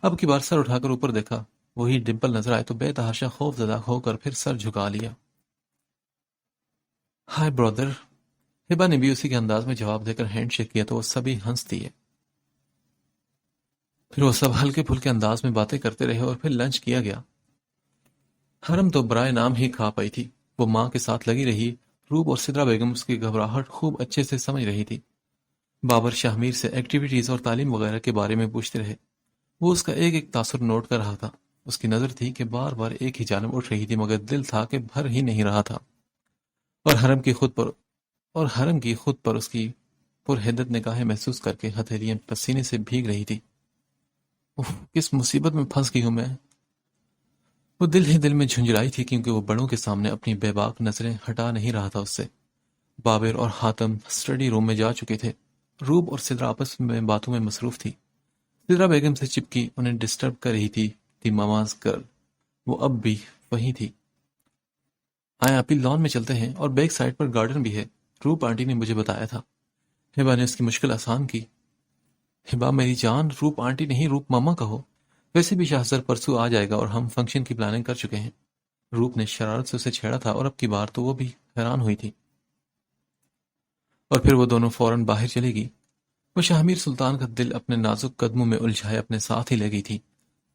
اب کی بار سر اٹھا کر اوپر دیکھا، وہی ڈمپل نظر آئے تو بے تحاشا خوف زدہ ہو کر پھر سر جھکا لیا۔ ہائے برادر، ہبا نے بھی اسی کے انداز میں جواب دے کر ہینڈ شیک کیا تو وہ سبھی ہنس دیے۔ پھر وہ سب ہلکے پھلکے انداز میں باتیں کرتے رہے اور پھر لنچ کیا گیا۔ حرم تو برائے نام ہی کھا پائی تھی۔ وہ ماں کے ساتھ لگی رہی۔ روپ اور سدرا بیگم اس کی گھبراہٹ خوب اچھے سے سمجھ رہی تھی۔ بابر شاہ میر سے ایکٹیویٹیز اور تعلیم وغیرہ کے بارے میں پوچھتے رہے۔ وہ اس کا ایک ایک تاثر نوٹ کر رہا تھا۔ اس کی نظر تھی کہ بار بار ایک ہی جانب اٹھ رہی تھی، مگر دل تھا کہ بھر ہی نہیں رہا تھا۔ اور حرم کی خود پر اس کی پرحدت نگاہیں محسوس کر کے ہتھیلیاں پسینے سے بھیگ رہی تھی۔ اوہ، کس مصیبت میں پھنس گئی ہوں میں۔ وہ دل ہی دل میں جھنجھلائی تھی، کیونکہ وہ بڑوں کے سامنے اپنی بے باک نظریں ہٹا نہیں رہا تھا اس سے۔ بابر اور حاتم اسٹڈی روم میں جا چکے تھے۔ روپ اور سدرا آپس میں باتوں میں مصروف تھی۔ سدرا بیگم سے چپکی انہیں ڈسٹرب کر رہی تھی دی ماماز گرل۔ وہ اب بھی وہیں تھی۔ آئیں آپی، لان میں چلتے ہیں، اور بیک سائڈ پر گارڈن بھی ہے، روپ آنٹی نے مجھے بتایا تھا۔ ہبا نے اس کی مشکل آسان کی۔ ہبا میری جان، روپ آنٹی نہیں، روپ ماما کہو۔ ویسے بھی شاہزر پرسوں آ جائے گا اور ہم فنکشن کی پلاننگ کر چکے ہیں۔ روپ نے شرارت سے اسے چھیڑا تھا، اور اب کی بار تو وہ بھی حیران ہوئی تھی۔ اور پھر وہ دونوں فوراً باہر چلی گئی۔ وہ شاہ میر سلطان کا دل اپنے نازک قدموں میں الجھائے اپنے ساتھ ہی لے گئی تھی۔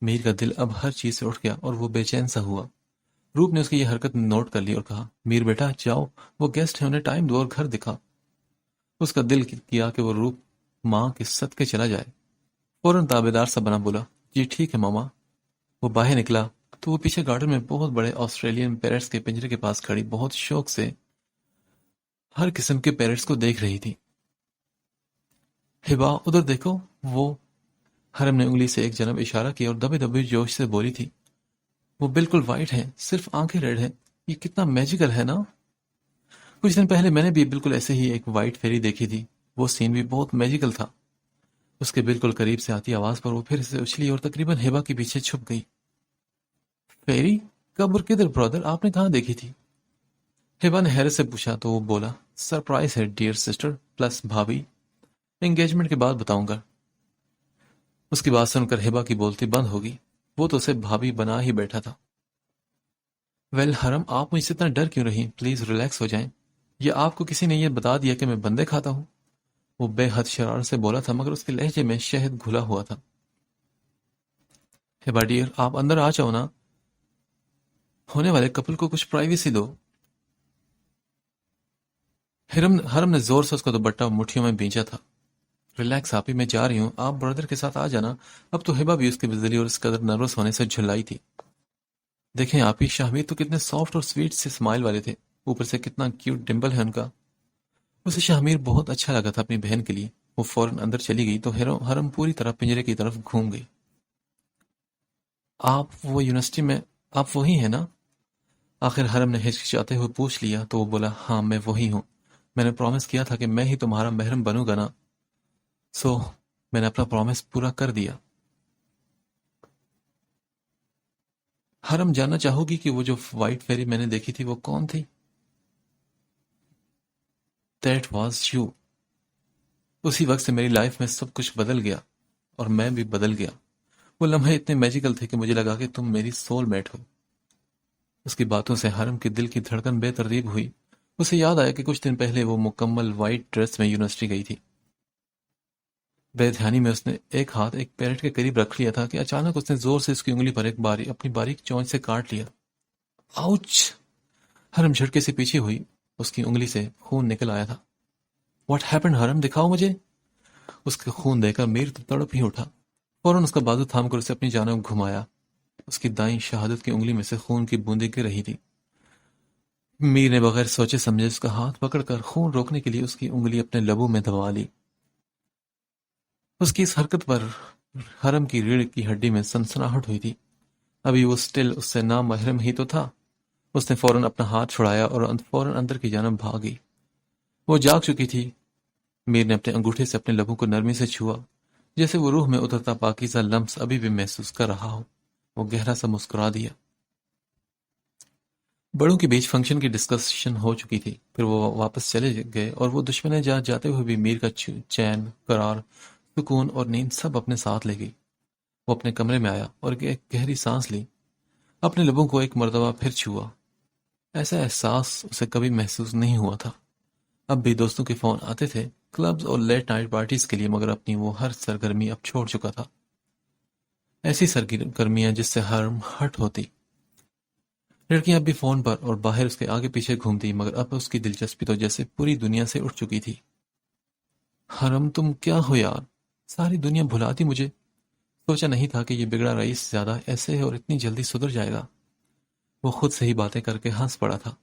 میر کا دل اب ہر چیز سے اٹھ گیا اور وہ بے چین سا ہوا۔ روپ نے اس کی یہ حرکت نوٹ کر لی اور کہا، میر بیٹا جاؤ، وہ گیسٹ ہیں، انہیں ٹائم دو اور گھر دکھا۔ اس کا دل کیا کہ وہ روپ ماں کے صدقے چلا جائے۔ فوراً تابیدار سا بنا بولا، جی ٹھیک ہے ماما۔ وہ باہر نکلا تو وہ پیچھے گارڈن میں بہت بڑے آسٹریلین پیرٹس کے پنجرے کے پاس کھڑی بہت شوق سے ہر قسم کے پیرٹس کو دیکھ رہی تھی۔ ہبا ادھر دیکھو، وہ، حرم نے انگلی سے ایک جانب اشارہ کیا اور دبے دبے جوش سے بولی تھی، وہ بالکل وائٹ ہیں، صرف آنکھیں ریڈ ہیں، یہ کتنا میجیکل ہے نا۔ کچھ دن پہلے میں نے بھی بالکل ایسے ہی ایک وائٹ فیری دیکھی تھی، وہ سین بھی بہت میجیکل تھا۔ اس کے بالکل قریب سے آتی آواز پر وہ پھر سے اچھلی اور تقریباً ہبا کے پیچھے چھپ گئی۔ فیری؟ کب اور کدھر برادر، آپ نے کہاں دیکھی تھی؟ ہبا نے حیرت سے پوچھا تو وہ بولا، سرپرائز ہے ڈیئر سسٹر پلس بھابھی، انگیجمنٹ کے بعد بتاؤں گا۔ اس کی بات سن کر ہبا کی بولتی بند ہوگی۔ وہ تو اسے بھابھی بنا ہی بیٹھا تھا۔ ویل حرم، آپ مجھ سے اتنا ڈر کیوں رہی؟ پلیز ریلیکس ہو جائیں۔ یا آپ کو کسی نے یہ بتا دیا کہ میں بندے کھاتا ہوں؟ وہ بے حد شرارت سے بولا تھا، مگر اس کے لہجے میں شہد گھلا ہوا تھا۔ ہبا ڈیئر، آپ اندر آ جاؤ نا، ہونے والے کپل کو کچھ پرائیویسی دو۔ حرم نے زور سے اس کا دوپٹہ مٹھیوں میں بھینچا تھا۔ ریلیکس آپی، میں جا رہی ہوں، آپ برادر کے ساتھ آ جانا۔ اب تو ہبا بھی اس کے بزدلی اور اس قدر نروس ہونے سے جھلائی تھی۔ دیکھیں آپی، شاہ میر تو کتنے سافٹ اور سویٹ سے اسمائل والے تھے، اوپر سے کتنا کیوٹ ڈمپل ہے ان کا۔ اسے شاہ میر بہت اچھا لگا تھا اپنی بہن کے لیے۔ وہ فوراً اندر چلی گئی تو حرم پوری طرح پنجرے کی طرف گھوم گئی۔ آپ وہ یونیورسٹی میں، آپ وہی ہیں نا؟ آخر حرم نے ہچکچاتے ہوئے پوچھ لیا تو وہ بولا، ہاں میں وہی ہوں، میں نے پرومس کیا تھا کہ میں ہی تمہارا محرم بنوں گا نا، سو میں نے اپنا پرومس پورا کر دیا۔ حرم، جاننا چاہو گی کہ وہ جو وائٹ فیری میں نے دیکھی تھی وہ کون تھی؟ That was you. اسی وقت سے میری لائف میں سب کچھ بدل گیا اور میں بھی بدل گیا۔ وہ لمحے اتنے میجیکل تھے کہ مجھے لگا کہ تم میری سول میٹ ہو۔ اس کی باتوں سے حرم کے دل کی دھڑکن بے ترتیب ہوئی۔ اسے یاد آیا کہ کچھ دن پہلے وہ مکمل وائٹ ڈریس میں یونیورسٹی گئی تھی۔ بے دھیانی میں اس نے ایک ہاتھ ایک پیرٹ کے قریب رکھ لیا تھا کہ اچانک اس نے زور سے اس کی انگلی پر اپنی باریک چونچ سے کاٹ لیا۔ آؤچ! حرم جھٹکے سے پیچھے ہوئی۔ اس کی انگلی سے خون نکل آیا تھا۔ واٹ ہیپنڈ حرم؟ دکھاؤ مجھے۔ اس کے خون دے کر میر تو تڑپ ہی اٹھا۔ فوراً اس کا بازو تھام کر اسے اپنی جانب گھمایا۔ اس کی دائیں شہادت کی انگلی میں سے خون کی بوندیں گر رہی تھی۔ میر نے بغیر سوچے سمجھے اس کا ہاتھ پکڑ کر خون روکنے کے لیے اس کی انگلی اپنے لبوں میں دبا لی۔ اس کی اس حرکت پر حرم کی ریڑھ کی ہڈی میں سنسناہٹ ہوئی تھی۔ ابھی وہ سٹل اس سے نامحرم ہی تو تھا۔ اس نے فوراً اپنا ہاتھ چھڑایا اور فوراً اندر کی جانب بھاگی۔ وہ جاگ چکی تھی۔ میر نے اپنے انگوٹھے سے اپنے لبوں کو نرمی سے چھوا، جیسے وہ روح میں اترتا پاکیزہ لمس ابھی بھی محسوس کر رہا ہو۔ وہ گہرا سا مسکرا دیا۔ بڑوں کے بیچ فنکشن کی ڈسکشن ہو چکی تھی۔ پھر وہ واپس چلے گئے اور وہ دشمن جات جاتے ہوئے بھی میر کا چین، قرار، سکون اور نیند سب اپنے ساتھ لے گئی۔ وہ اپنے کمرے میں آیا اور ایک گہری سانس لی۔ اپنے لبوں کو ایک مرتبہ پھر چھوا۔ ایسا احساس اسے کبھی محسوس نہیں ہوا تھا۔ اب بھی دوستوں کے فون آتے تھے، کلبز اور لیٹ نائٹ پارٹیز کے لیے، مگر اپنی وہ ہر سرگرمی اب چھوڑ چکا تھا۔ ایسی سرگرمیاں جس سے حرم ہٹ ہوتی۔ لڑکیاں اب بھی فون پر اور باہر اس کے آگے پیچھے گھومتی، مگر اب اس کی دلچسپی تو جیسے پوری دنیا سے اٹھ چکی تھی۔ حرم تم کیا ہو یار؟ ساری دنیا بھلاتی مجھے۔ سوچا نہیں تھا کہ یہ بگڑا رئیس زیادہ ایسے ہے اور اتنی جلدی سدھر جائے گا۔ وہ خود سے ہی باتیں کر کے ہنس پڑا تھا۔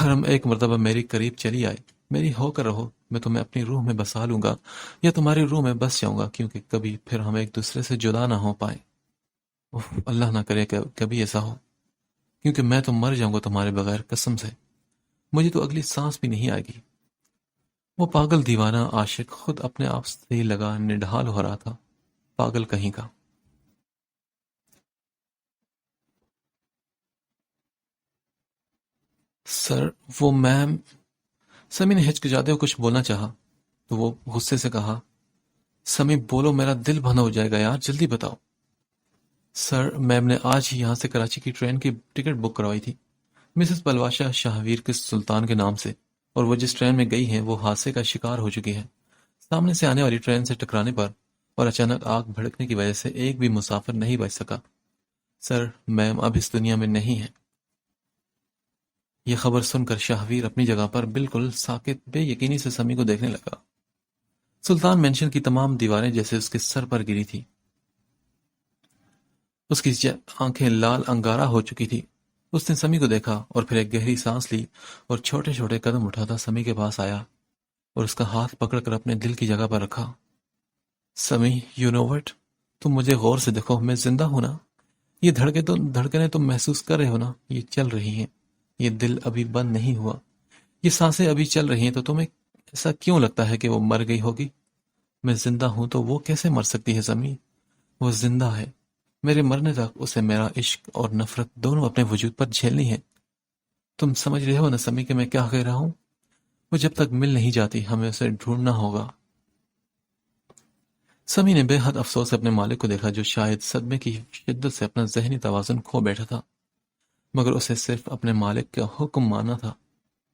حرم ایک مرتبہ میری قریب چلی آئی۔ میری ہو کر رہو، میں تمہیں اپنی روح میں بسا لوں گا یا تمہاری روح میں بس جاؤں گا، کیونکہ کبھی پھر ہم ایک دوسرے سے جدا نہ ہو پائیں۔ اللہ نہ کرے کہ کبھی ایسا ہو، کیونکہ میں تو مر جاؤں گا تمہارے بغیر، قسم سے۔ مجھے تو اگلی سانس بھی نہیں آئے گی۔ وہ پاگل دیوانہ عاشق خود اپنے آپ سے ہی لگا نڈھال ہو رہا تھا۔ پاگل کہیں کا۔ سر وہ میم، سمی نے ہچکچاتے ہوئے کچھ بولنا چاہا تو وہ غصے سے کہا، سمی بولو، میرا دل بھنا ہو جائے گا یار، جلدی بتاؤ۔ سر میم نے آج ہی یہاں سے کراچی کی ٹرین کی ٹکٹ بک کروائی تھی، مسز پلواشا شاہویر کے سلطان کے نام سے، اور وہ جس ٹرین میں گئی ہیں وہ حادثے کا شکار ہو چکی ہے۔ سامنے سے آنے والی ٹرین سے ٹکرانے پر اور اچانک آگ بھڑکنے کی وجہ سے ایک بھی مسافر نہیں بچ سکا۔ سر میم اب اس دنیا میں نہیں ہے۔ یہ خبر سن کر شاہویر اپنی جگہ پر بالکل ساکت بے یقینی سے سمی کو دیکھنے لگا۔ سلطان مینشن کی تمام دیواریں جیسے اس کے سر پر گری تھی۔ اس کی آنکھیں لال انگارہ ہو چکی تھی۔ اس نے سمی کو دیکھا اور پھر ایک گہری سانس لی اور چھوٹے چھوٹے قدم اٹھاتا سمی کے پاس آیا اور اس کا ہاتھ پکڑ کر اپنے دل کی جگہ پر رکھا۔ سمی، یو نو وٹ، تم مجھے غور سے دیکھو، میں زندہ ہوں نا؟ یہ دھڑکنیں تم محسوس کر رہے ہو نا؟ یہ چل رہی ہیں۔ یہ دل ابھی بند نہیں ہوا۔ یہ سانسیں ابھی چل رہی ہیں، تو تمہیں ایسا کیوں لگتا ہے کہ وہ مر گئی ہوگی؟ میں زندہ ہوں تو وہ کیسے مر سکتی ہے سمی؟ وہ زندہ ہے۔ میرے مرنے تک اسے میرا عشق اور نفرت دونوں اپنے وجود پر جھیلنی ہے۔ تم سمجھ رہے ہو نا سمی کہ میں کیا کہہ رہا ہوں؟ وہ جب تک مل نہیں جاتی ہمیں اسے ڈھونڈنا ہوگا۔ سمی نے بے حد افسوس سے اپنے مالک کو دیکھا، جو شاید صدمے کی شدت سے اپنا ذہنی توازن کھو بیٹھا تھا، مگر اسے صرف اپنے مالک کا حکم ماننا تھا۔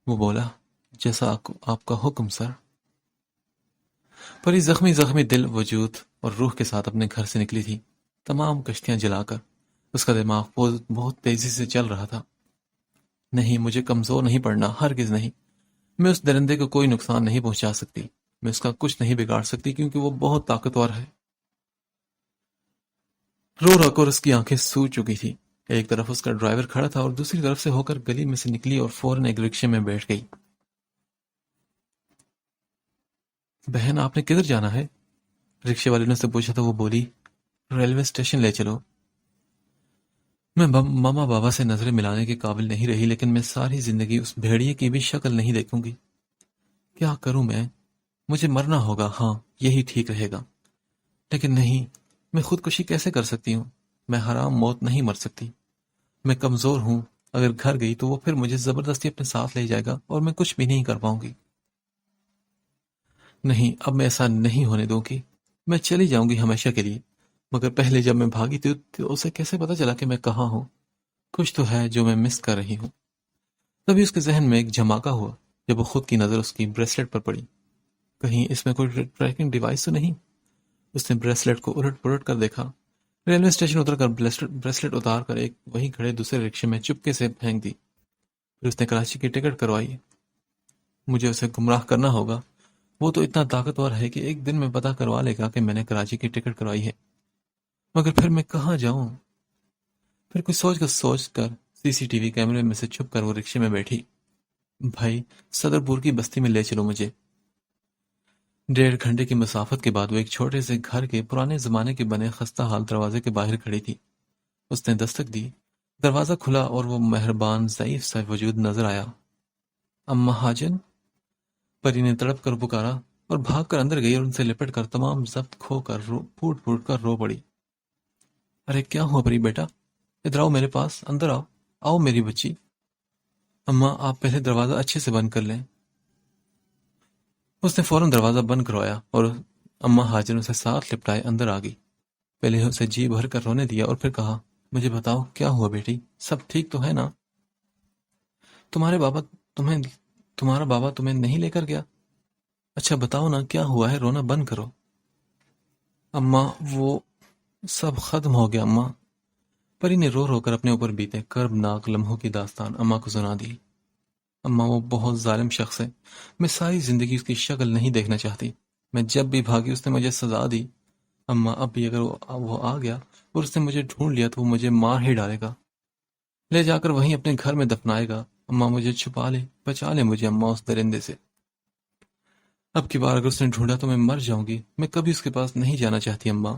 وہ بولا، جیسا آپ کا حکم سر۔ پری زخمی زخمی دل، وجود اور روح کے ساتھ اپنے گھر سے نکلی تھی، تمام کشتیاں جلا کر۔ اس کا دماغ بہت تیزی سے چل رہا تھا۔ نہیں، مجھے کمزور نہیں پڑنا، ہرگز نہیں۔ میں اس درندے کو کوئی نقصان نہیں پہنچا سکتی، میں اس کا کچھ نہیں بگاڑ سکتی، کیونکہ وہ بہت طاقتور ہے۔ رو رو کر اس کی آنکھیں سوج چکی تھی۔ ایک طرف اس کا ڈرائیور کھڑا تھا اور دوسری طرف سے ہو کر گلی میں سے نکلی اور فوراً ایک رکشے میں بیٹھ گئی۔ بہن، آپ نے کدھر جانا ہے؟ رکشے والے نے سے پوچھا تو وہ بولی، ریلوے اسٹیشن لے چلو۔ میں ماما بابا سے نظریں ملانے کے قابل نہیں رہی، لیکن میں ساری زندگی اس بھیڑیے کی بھی شکل نہیں دیکھوں گی۔ کیا کروں میں؟ مجھے مرنا ہوگا، ہاں یہی ٹھیک رہے گا۔ لیکن نہیں، میں خودکشی کیسے کر سکتی ہوں؟ میں حرام موت نہیں مر سکتی۔ میں کمزور ہوں، اگر گھر گئی تو وہ پھر مجھے زبردستی اپنے ساتھ لے جائے گا اور میں کچھ بھی نہیں کر پاؤں گی۔ نہیں، اب میں ایسا نہیں ہونے دوں گی۔ میں چلی جاؤں گی ہمیشہ کے لیے، مگر پہلے جب میں بھاگی تھی تو اسے کیسے پتا چلا کہ میں کہاں ہوں؟ کچھ تو ہے جو میں مس کر رہی ہوں۔ تبھی اس کے ذہن میں ایک جھماکا ہوا جب وہ خود کی نظر اس کی بریسلیٹ پر پڑی۔ کہیں اس میں کوئی ٹریکنگ ڈیوائس تو نہیں؟ اس نے بریسلیٹ کو الٹ پلٹ کر دیکھا۔ ریلوے اسٹیشن اتر کر بریسلیٹ اتار کر ایک وہیں کھڑے دوسرے رکشے میں چپکے سے پھینک دی۔ پھر اس نے کراچی کی ٹکٹ کروائی۔ مجھے اسے گمراہ کرنا ہوگا، وہ تو اتنا طاقتور ہے کہ ایک دن میں پتہ کروا لے گا کہ میں نے کراچی کی ٹکٹ کروائی ہے، مگر پھر میں کہاں جاؤں؟ پھر کچھ سوچ کر سی سی ٹی وی کیمرے میں سے چھپ کر وہ رکشے میں بیٹھی۔ بھائی، صدر پور کی بستی میں لے چلو مجھے۔ 1.5 گھنٹے کی مسافت کے بعد وہ ایک چھوٹے سے گھر کے پرانے زمانے کے بنے خستہ حال دروازے کے باہر کھڑی تھی۔ اس نے دستک دی، دروازہ کھلا اور وہ مہربان ضعیف سا وجود نظر آیا۔ اماں حاجن، پری نے تڑپ کر پکارا اور بھاگ کر اندر گئی اور ان سے لپٹ کر تمام ضبط کھو کر پھوٹ پھوٹ کر رو پڑی۔ ارے کیا ہوا پری بیٹا؟ ادھر آؤ میرے پاس، اندر آؤ، آؤ میری بچی۔ اماں آپ پہلے دروازہ اچھے سے بند کر لیں۔ اس نے فوراً دروازہ بند کروایا اور اماں حاجن اسے ساتھ لپٹائے اندر آ گئی۔ پہلے اسے جی بھر کر رونے دیا اور پھر کہا، مجھے بتاؤ کیا ہوا بیٹی، سب ٹھیک تو ہے نا؟ تمہارا بابا تمہیں نہیں لے کر گیا؟ اچھا بتاؤ نا کیا ہوا ہے، رونا بند کرو۔ اماں وہ سب ختم ہو گیا اماں۔ پری نے رو رو کر اپنے اوپر بیتے کربناک لمحوں کی داستان اماں کو سنا دی۔ اماں وہ بہت ظالم شخص ہے، میں ساری زندگی اس کی شکل نہیں دیکھنا چاہتی، میں جب بھی بھاگی اس نے مجھے سزا دی۔ اماں اب بھی اگر وہ آ گیا اور اس نے مجھے ڈھونڈ لیا تو وہ مجھے مار ہی ڈالے گا، لے جا کر وہیں اپنے گھر میں دفنائے گا۔ اماں مجھے چھپا لے، بچا لے مجھے اماں اس درندے سے۔ اب کی بار اگر اس نے ڈھونڈا تو میں مر جاؤں گی، میں کبھی اس کے پاس نہیں جانا چاہتی اماں۔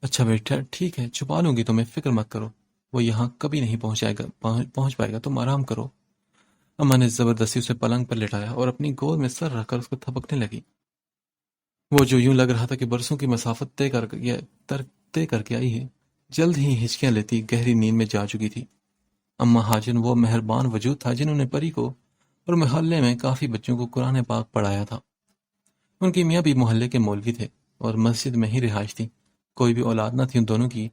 اچھا بیٹا ٹھیک ہے، چھپا لوں گی تمہیں، فکر مت کرو، وہ یہاں کبھی نہیں پہنچ پائے گا، تم آرام کرو۔ اماں نے زبردستی اسے پلنگ پر لٹایا اور اپنی گود میں سر رکھ کر اس کو تھپکنے لگی۔ وہ جو یوں لگ رہا تھا کہ برسوں کی مسافت طے کر کے آئی ہے، جلد ہی ہچکیاں لیتی گہری نیند میں جا چکی تھی۔ اماں حاجن وہ مہربان وجود تھا جنہوں نے پری کو اور محلے میں کافی بچوں کو قرآن پاک پڑھایا تھا۔ ان کی میاں بھی محلے کے مولوی تھے اور مسجد میں ہی رہائش تھی، کوئی بھی اولاد نہ تھی ان دونوں کی،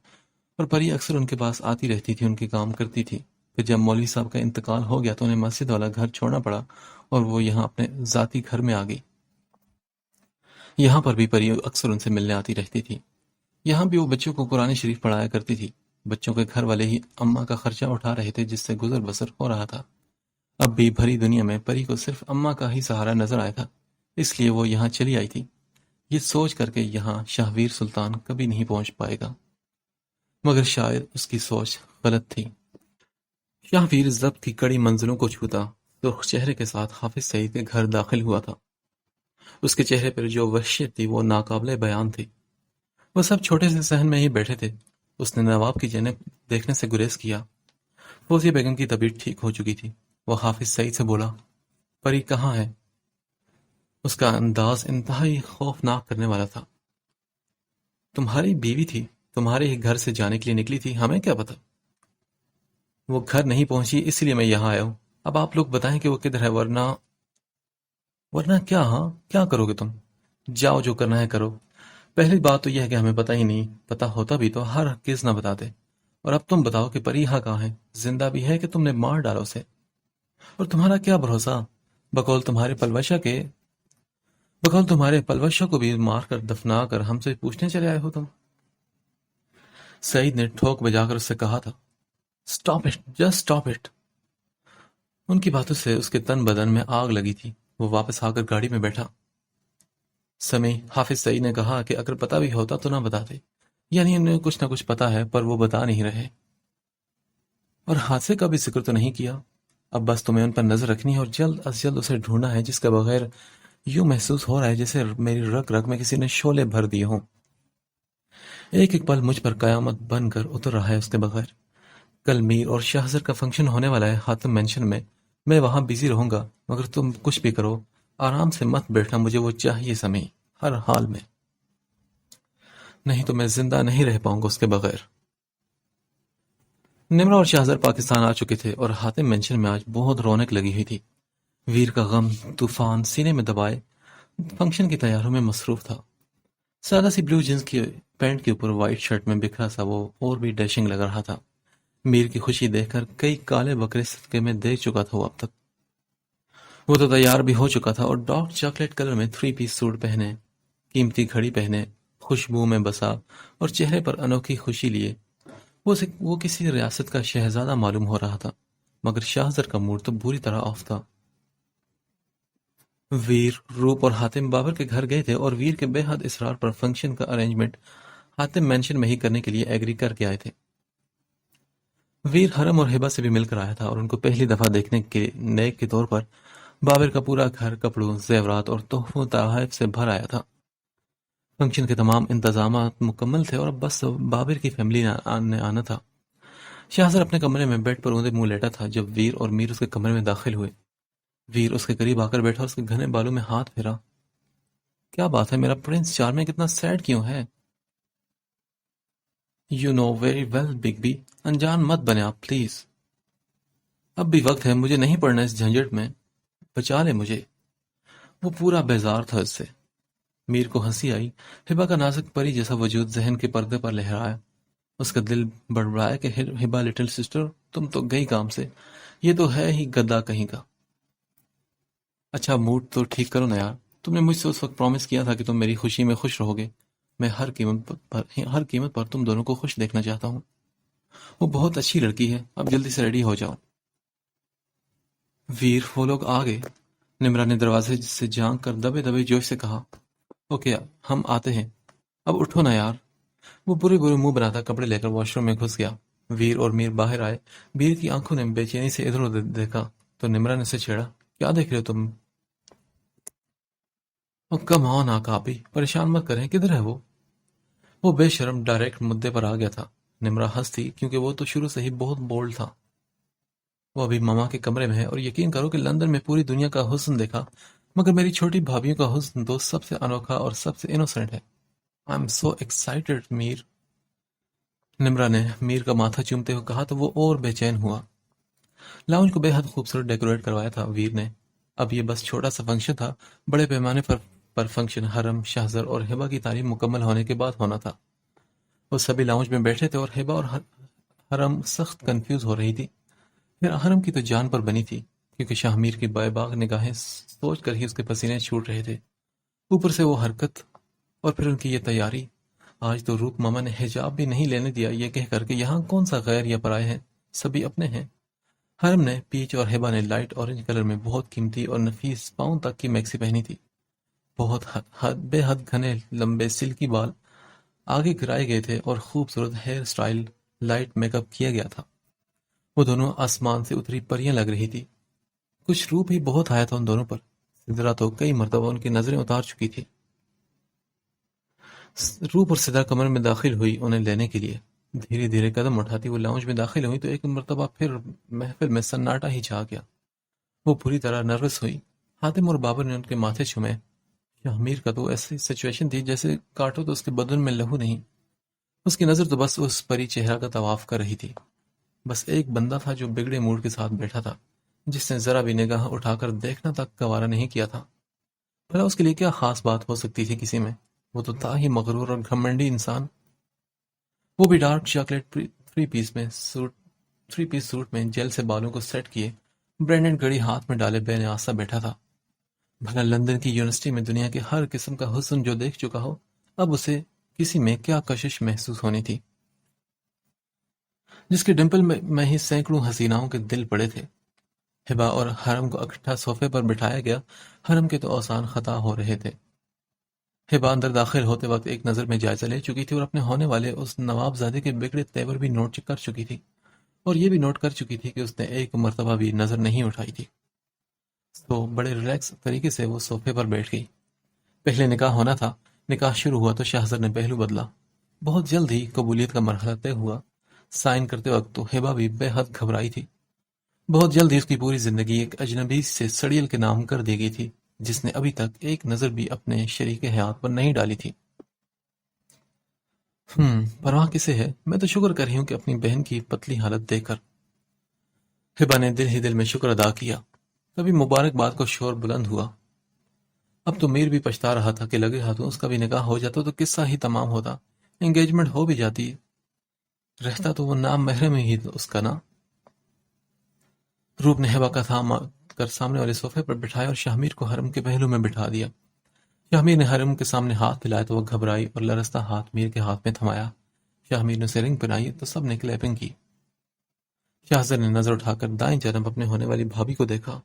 اور پری اکثر ان کے پاس آتی رہتی تھی، ان کے کام کرتی تھی۔ پھر جب مولوی صاحب کا انتقال ہو گیا تو انہیں مسجد والا گھر چھوڑنا پڑا اور وہ یہاں اپنے ذاتی گھر میں آ گئی۔ یہاں پر بھی پری اکثر ان سے ملنے آتی رہتی تھی۔ یہاں بھی وہ بچوں کو قرآن شریف پڑھایا کرتی تھی۔ بچوں کے گھر والے ہی اماں کا خرچہ اٹھا رہے تھے جس سے گزر بسر ہو رہا تھا۔ اب بھی بھری دنیا میں پری کو صرف اماں کا ہی سہارا نظر آیا تھا، اس لیے وہ یہاں چلی آئی تھی، یہ سوچ کر کے یہاں شاہویر سلطان کبھی نہیں پہنچ پائے گا۔ مگر شاید اس کی سوچ غلط تھی۔ شاہویر ضبط کی کڑی منزلوں کو چھوتا سرخ چہرے کے ساتھ حافظ سعید کے گھر داخل ہوا تھا۔ اس کے چہرے پر جو وحشت تھی وہ ناقابل بیان تھی۔ وہ سب چھوٹے سے صحن میں ہی بیٹھے تھے۔ اس نے نواب کی جانب دیکھنے سے گریز کیا۔ فوزیہ بیگم کی طبیعت ٹھیک ہو چکی تھی۔ وہ حافظ سعید سے بولا، پری کہاں ہے؟ اس کا انداز انتہائی خوفناک کرنے والا تھا۔ تمہاری بیوی تھی، تمہارے ہی گھر سے جانے کے لیے نکلی تھی، ہمیں کیا پتا؟ وہ گھر نہیں پہنچی اس لیے میں یہاں آیا ہوں۔ اب آپ لوگ بتائیں کہ وہ کدھر ہے، ورنہ کیا؟ ہاں کیا کرو گے تم؟ جاؤ جو کرنا ہے کرو۔ پہلی بات تو یہ ہے کہ ہمیں پتہ ہی نہیں، پتہ ہوتا بھی تو ہر کس نہ بتاتے۔ اور اب تم بتاؤ کہ پری یہاں کہاں ہے؟ زندہ بھی ہے کہ تم نے مار ڈالا اسے؟ اور تمہارا کیا بھروسہ؟ بقول تمہارے پلوشہ کو بھی مار کر دفنا کر ہم سے پوچھنے چلے آئے ہو تم؟ سعید نے ٹھوک بجا کر اس سے کہا تھا، stop it, just stop it. ان کی باتوں سے اس کے تن بدن میں آگ لگی تھی۔ وہ واپس آ کر گاڑی میں بیٹھا۔ سمی، حافظ سعید نے کہا کہ اگر پتہ بھی ہوتا تو نہ بتاتے، یعنی انہیں کچھ نہ کچھ پتا ہے پر وہ بتا نہیں رہے۔ اور حادثے کا بھی ذکر تو نہیں کیا۔ اب بس تمہیں ان پر نظر رکھنی ہے اور جلد از جلد اسے ڈھونڈنا ہے، جس کے بغیر یوں محسوس ہو رہا ہے جیسے میری رگ رگ میں کسی نے شعلے بھر دیے ہوں۔ ایک ایک پل مجھ پر قیامت بن کر اتر رہا ہے اس کے بغیر۔ کل میر اور شاہزر کا فنکشن ہونے والا ہے حاتم مینشن میں وہاں بزی رہوں گا، مگر تم کچھ بھی کرو آرام سے مت بیٹھنا، مجھے وہ چاہیے سمی، ہر حال میں، نہیں تو میں زندہ نہیں رہ پاؤں گا اس کے بغیر۔ نمرا اور شاہزر پاکستان آ چکے تھے اور حاتم مینشن میں آج بہت رونق لگی ہوئی تھی۔ ویر کا غم طوفان سینے میں دبائے فنکشن کی تیاریوں میں مصروف تھا۔ سادہ سی بلو جینس کی پینٹ کے اوپر وائٹ شرٹ میں بکھرا سا وہ اور بھی ڈیشنگ لگ رہا تھا۔ میر کی خوشی دیکھ کر کئی کالے بکرے صدقے میں دیکھ چکا تھا وہ اب تک۔ وہ تو تیار بھی ہو چکا تھا اور ڈارک چاکلیٹ کلر میں 3 پیس سوٹ پہنے، قیمتی گھڑی پہنے، خوشبو میں بسا اور چہرے پر انوکھی خوشی لیے وہ کسی ریاست کا شہزادہ معلوم ہو رہا تھا، مگر شاہزر کا موڈ تو بری طرح آف تھا۔ ویر، روپ اور حاتم بابر کے گھر گئے تھے اور ویر کے بے حد اصرار پر فنکشن کا ارینجمنٹ حاتم مینشن میں ہی کرنے کے لیے ایگری کر کے آئے تھے۔ ویر حرم اور ہبہ سے بھی مل کر آیا تھا اور ان کو پہلی دفعہ دیکھنے کے نیک کے طور پر بابر کا پورا گھر کپڑوں، زیورات اور تحفوں تحائف سے بھر آیا تھا۔ فنکشن کے تمام انتظامات مکمل تھے اور اب بس بابر کی فیملی نے آنا تھا۔ شاہزر اپنے کمرے میں بیڈ پر اوندا منہ لیٹا تھا جب ویر اور میر اس کے کمرے میں داخل ہوئے۔ ویر اس کے قریب آ کر بیٹھا اور اس کے گھنے بالوں میں ہاتھ پھیرا۔ کیا بات ہے میرا پرنس چارمنگ اتنا سیڈ کیوں ہے؟ You know very well big B, انجان مت بنے آپ پلیز۔ اب بھی وقت ہے، مجھے نہیں پڑنا اس جھنجٹ میں، بچا لے مجھے۔ وہ پورا بیزار تھا اس سے۔ میر کو ہنسی آئی۔ ہبا کا نازک پری جیسا وجود ذہن کے پردے پر لہرایا۔ اس کا دل بڑبڑایا کہ ہبا لٹل سسٹر تم تو گئی کام سے، یہ تو ہے ہی گدا کہیں کا۔ اچھا موڈ تو ٹھیک کرو نا یار، تم نے مجھ سے اس وقت پرومس کیا تھا کہ تم میری خوشی میں خوش رہو گے۔ میں ہر قیمت پر تم دونوں کو خوش دیکھنا چاہتا ہوں۔ وہ بہت اچھی لڑکی ہے، اب جلدی سے ریڈی ہو جاؤ۔ ویر، وہ لوگ آ گئے۔ نمرا نے دروازے سے جھانک کر دبے دبے جوش سے کہا۔ اوکے ہم آتے ہیں، اب اٹھو نا یار۔ وہ برے برے منہ بناتا کپڑے لے کر واش روم میں گھس گیا۔ ویر اور میر باہر آئے۔ ویر کی آنکھوں نے بے چینی سے ادھر ادھر دیکھا تو نمرا نے اسے چھیڑا۔ کیا دیکھ رہے ہو تم؟ کم آن آقا آپی، پریشان مت کریں، کدھر ہے وہ؟ وہ بے شرم ڈائریکٹ مدے پر آ گیا تھا۔ نمرا ہنس تھی کیونکہ وہ تو شروع سے ہی بہت بولڈ تھا۔ وہ ابھی ماما کے کمرے میں ہے اور یقین کرو کہ لندن میں پوری دنیا کا حسن دیکھا مگر میری چھوٹی بھابھیوں کا حسن تو سب سے انوکھا اور سب سے انوسنٹ ہے۔ آئی ایم سو ایکسائٹڈ میر۔ نمرا نے میر کا ماتھا چومتے ہوئے کہا تو وہ اور بے چین ہوا۔ لاؤنج کو بے حد خوبصورت ڈیکوریٹ کروایا تھا ویر نے۔ اب یہ بس چھوٹا سا فنکشن تھا، بڑے پیمانے پر فنکشن حرم، شاہزر اور ہبا کی تعلیم مکمل ہونے کے بعد ہونا تھا۔ وہ سبھی لاؤنج میں بیٹھے تھے اور ہبا اور حرم سخت کنفیوز ہو رہی تھی۔ پھر حرم کی تو جان پر بنی تھی کیونکہ شاہ میر کی بائے باغ نگاہیں سوچ کر ہی اس کے پسینے چھوٹ رہے تھے۔ اوپر سے وہ حرکت اور پھر ان کی یہ تیاری۔ آج تو روپ ماما نے حجاب بھی نہیں لینے دیا، یہ کہہ کر کہ یہاں کون سا غیر یا پرائے ہیں، سبھی اپنے ہیں۔ حرم نے پیچ اور ہبا نے لائٹ اورنج کلر میں بہت قیمتی اور نفیس پاؤں تک کی میکسی پہنی تھی۔ بہت بے حد گھنے لمبے سلکی بال آگے گرائے گئے تھے اور خوبصورت hair style light make up کیا گیا تھا۔ وہ دونوں آسمان سے اتری پریاں لگ رہی تھی۔ کچھ روپ ہی بہت آیا تھا ان دونوں پر۔ سدرا تو کئی مرتبہ ان کی نظریں اتار چکی تھی۔ روپ اور سدرا کمرے میں داخل ہوئی انہیں لینے کے لیے۔ دھیرے دھیرے قدم اٹھاتی وہ لاؤنج میں داخل ہوئی تو ایک مرتبہ پھر محفل میں سناٹا ہی چھا گیا۔ وہ پوری طرح نروس ہوئی۔ حاتم اور بابر نے ان کے ماتھے چھومے۔ شاہ میر کا تو ایسی سچویشن تھی جیسے کاٹو تو اس کے بدن میں لہو نہیں۔ اس کی نظر تو بس اس پری چہرہ کا طواف کر رہی تھی۔ بس ایک بندہ تھا جو بگڑے موڈ کے ساتھ بیٹھا تھا، جس نے ذرا بھی نگاہ اٹھا کر دیکھنا تک گوارا نہیں کیا تھا۔ بھلا اس کے لیے کیا خاص بات ہو سکتی تھی کسی میں؟ وہ تو تھا ہی مغرور اور گھمنڈی انسان۔ وہ بھی ڈارک چاکلیٹ 3 پیس سوٹ میں جیل سے بالوں کو سیٹ کیے، برینڈڈ گھڑی ہاتھ میں ڈالے بے نیاسا بیٹھا تھا۔ بھلا لندن کی یونیورسٹی میں دنیا کے ہر قسم کا حسن جو دیکھ چکا ہو، اب اسے کسی میں کیا کشش محسوس ہونی تھی؟ جس کے ڈمپل میں ہی سینکڑوں حسیناؤں کے دل پڑے تھے۔ ہبا اور حرم کو اکٹھا صوفے پر بٹھایا گیا۔ حرم کے تو اوسان خطا ہو رہے تھے۔ ہبا اندر داخل ہوتے وقت ایک نظر میں جائزہ لے چکی تھی اور اپنے ہونے والے اس نواب زادے کے بگڑے تیور بھی نوٹ کر چکی تھی، اور یہ بھی نوٹ کر چکی تھی کہ اس نے ایک مرتبہ بھی نظر نہیں اٹھائی تھی۔ تو بڑے ریلیکس طریقے سے وہ صوفے پر بیٹھ گئی۔ پہلے نکاح ہونا تھا۔ نکاح شروع ہوا تو شاہزر نے پہلو بدلا۔ بہت جلد ہی قبولیت کا مرحلہ طے ہوا۔ سائن کرتے وقت تو ہبا بھی بے حد گھبرائی تھی۔ بہت جلد ہی اس کی پوری زندگی ایک اجنبی سے سڑیل کے نام کر دی گئی تھی جس نے ابھی تک ایک نظر بھی اپنے شریک حیات پر نہیں ڈالی تھی۔ پرواہ کسے ہے، میں تو شکر کر رہی ہوں کہ اپنی بہن کی پتلی حالت دیکھ کر۔ ہبا نے دل ہی دل میں شکر ادا کیا۔ تبھی مبارک باد کو شور بلند ہوا۔ اب تو میر بھی پچھتا رہا تھا کہ لگے ہاتھوں اس کا بھی نکاح ہو جاتا تو قصہ ہی تمام ہوتا، انگیجمنٹ ہو بھی جاتی، رہتا تو وہ نام محرم ہی اس کا نا۔ روپ نے ہبا کا تھام کر سامنے والے صوفے پر بٹھایا اور شاہمیر کو حرم کے پہلو میں بٹھا دیا۔ شاہمیر نے حرم کے سامنے ہاتھ ہلایا تو وہ گھبرائی اور لرزتا ہاتھ میر کے ہاتھ میں تھمایا۔ شاہمیر نے اسے رنگ پہنائی تو سب نے کلیپنگ کی۔ شاہزر نے نظر اٹھا کر دائیں جانب اپنے ہونے والی بھابھی کو دیکھا۔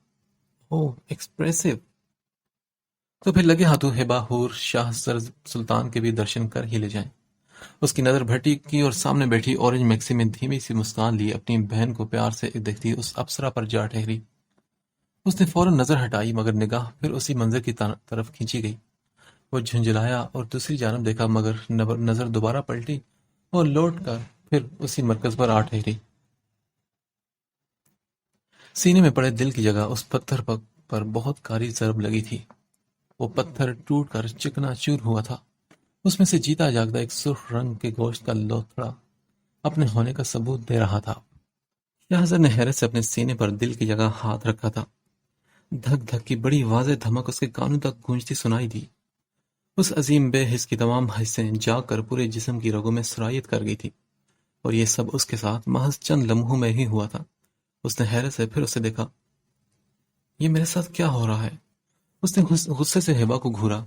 اوہ ایکسپریسو! تو پھر لگے ہاتھوں ہبا حور شاہزر سلطان کے بھی درشن کر ہی لے جائیں۔ اس کی نظر بھٹی کی اور سامنے بیٹھی اورنج میکسی میں دھیمی سی مسکان لی اپنی بہن کو پیار سے دیکھتی اس اپسرا پر جا ٹھہری۔ اس نے فوراً نظر ہٹائی مگر نگاہ پھر اسی منظر کی طرف کھینچی گئی۔ وہ جھنجھلایا اور دوسری جانب دیکھا مگر نظر دوبارہ پلٹی اور لوٹ کر پھر اسی مرکز پر آ ٹھہری۔ سینے میں پڑے دل کی جگہ اس پتھر پر بہت کاری ضرب لگی تھی۔ وہ پتھر ٹوٹ کر چکنا چور ہوا تھا۔ اس میں سے جیتا جاگتا ایک سرخ رنگ کے گوشت کا لوتھڑا اپنے ہونے کا ثبوت دے رہا تھا۔ شاہزر نے حیرت سے اپنے سینے پر دل کی جگہ ہاتھ رکھا تھا۔ دھک دھک کی بڑی واضح دھمک اس کے کانوں تک گونجتی سنائی دی۔ اس عظیم بے حس کی تمام حصیں جاگ کر پورے جسم کی رگوں میں سرایت کر گئی تھی، اور یہ سب اس کے ساتھ محض چند لمحوں میں ہی ہوا تھا۔ اس نے حیرت سے پھر اسے دیکھا۔ یہ میرے ساتھ کیا ہو رہا ہے؟ اس نے غصے سے ہبا کو گھورا۔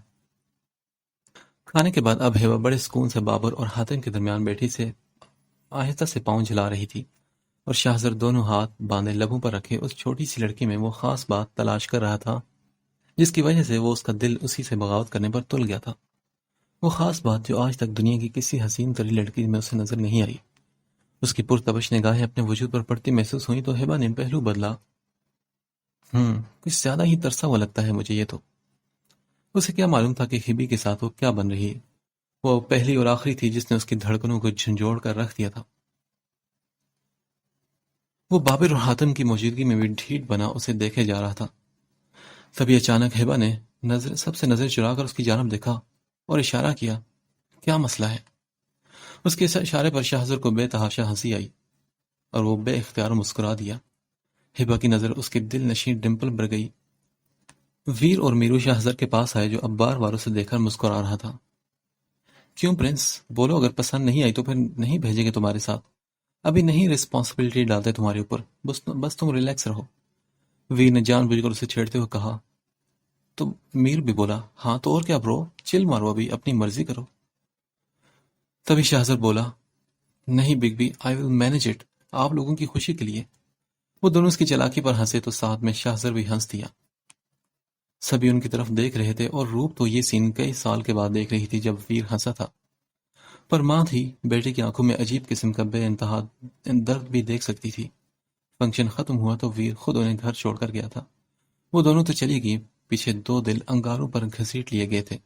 کھانے کے بعد اب ہبا بڑے سکون سے بابر اور حاتم کے درمیان بیٹھی سے آہستہ سے پاؤں جھلا رہی تھی، اور شاہزر دونوں ہاتھ باندھے لبوں پر رکھے اس چھوٹی سی لڑکی میں وہ خاص بات تلاش کر رہا تھا جس کی وجہ سے وہ اس کا دل اسی سے بغاوت کرنے پر تل گیا تھا۔ وہ خاص بات جو آج تک دنیا کی کسی حسین تری لڑکی میں اسے نظر نہیں آئی۔ اس کی پرتپش نگاہیں اپنے وجود پر پڑتی محسوس ہوئیں تو ہبا نے پہلو بدلا۔ کچھ زیادہ ہی ترسا ہوا لگتا ہے مجھے یہ تو۔ اسے کیا معلوم تھا کہ ہبی کے ساتھ وہ کیا بن رہی ہے۔ وہ پہلی اور آخری تھی جس نے اس کی دھڑکنوں کو جھنجھوڑ کر رکھ دیا تھا۔ وہ بابر اور حاتم کی موجودگی میں بھی ڈھیٹ بنا اسے دیکھے جا رہا تھا۔ تبھی اچانک ہبا نے سب سے نظر چرا کر اس کی جانب دیکھا اور اشارہ کیا۔ کیا مسئلہ ہے؟ اس کے اشارے پر شاہزر کو بے تحاشا ہنسی آئی اور وہ بے اختیار مسکرا دیا۔ ہبا کی نظر اس کے دل نشین ڈمپل پر گئی۔ ویر اور میرو شاہزر کے پاس آئے جو اب بار بار اسے دیکھ کر مسکرا رہا تھا۔ کیوں پرنس؟ بولو، اگر پسند نہیں آئی تو پھر نہیں بھیجیں گے تمہارے ساتھ۔ ابھی نہیں رسپانسبلٹی ڈالتے تمہارے اوپر، بس تم ریلیکس رہو۔ ویر نے جان بوجھ کر اسے چھیڑتے ہوئے کہا۔ تو میر بھی بولا، ہاں تو اور کیا برو، چل مارو، ابھی اپنی مرضی کرو۔ تبھی شاہزر بولا، نہیں big B, I will manage it, آپ لوگوں کی خوشی کے لیے۔ وہ دونوں اس کی چالاکی پر ہنسے تو ساتھ میں شاہزر بھی ہنس دیا۔ سبھی ان کی طرف دیکھ رہے تھے اور روپ تو یہ سین کئی سال کے بعد دیکھ رہی تھی جب ویر ہنسا تھا، پر ماں تھی، بیٹے کی آنکھوں میں عجیب قسم کا بے انتہا درد بھی دیکھ سکتی تھی۔ فنکشن ختم ہوا تو ویر خود انہیں گھر چھوڑ کر گیا تھا۔ وہ دونوں تو چلی گئی، پیچھے دو دل انگاروں پر گھسیٹ لیے گئے تھے۔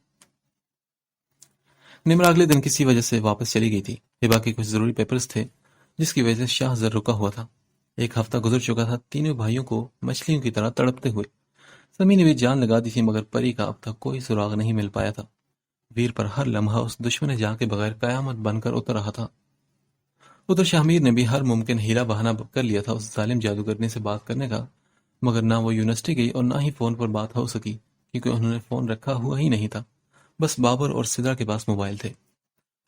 نمرا اگلے دن کسی وجہ سے واپس چلی گئی تھی۔ ہبا کے کچھ ضروری پیپرز تھے جس کی وجہ سے شاہزر رکا ہوا تھا۔ ایک ہفتہ گزر چکا تھا تینوں بھائیوں کو مچھلیوں کی طرح تڑپتے ہوئے۔ سمی نے بھی جان لگا دی تھی مگر پری کا اب تک کوئی سراغ نہیں مل پایا تھا۔ ویر پر ہر لمحہ اس دشمن جان کے بغیر قیامت بن کر اتر رہا تھا۔ ادھر شاہمیر نے بھی ہر ممکن ہیلا بہانہ کر لیا تھا اس ظالم جادوگرنی سے بات کرنے کا، مگر نہ وہ یونیورسٹی گئی اور نہ ہی فون پر بات ہو سکی کیونکہ انہوں نے فون رکھا ہوا ہی نہیں تھا، بس بابر اور سدرا کے پاس موبائل تھے۔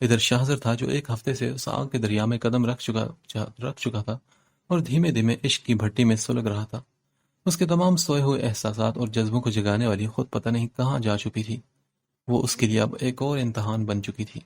ادھر شاہزر تھا جو ایک ہفتے سے اس آگ کے دریا میں قدم رکھ چکا تھا اور دھیمے دھیمے عشق کی بھٹی میں سلگ رہا تھا۔ اس کے تمام سوئے ہوئے احساسات اور جذبوں کو جگانے والی خود پتہ نہیں کہاں جا چکی تھی۔ وہ اس کے لیے اب ایک اور امتحان بن چکی تھی۔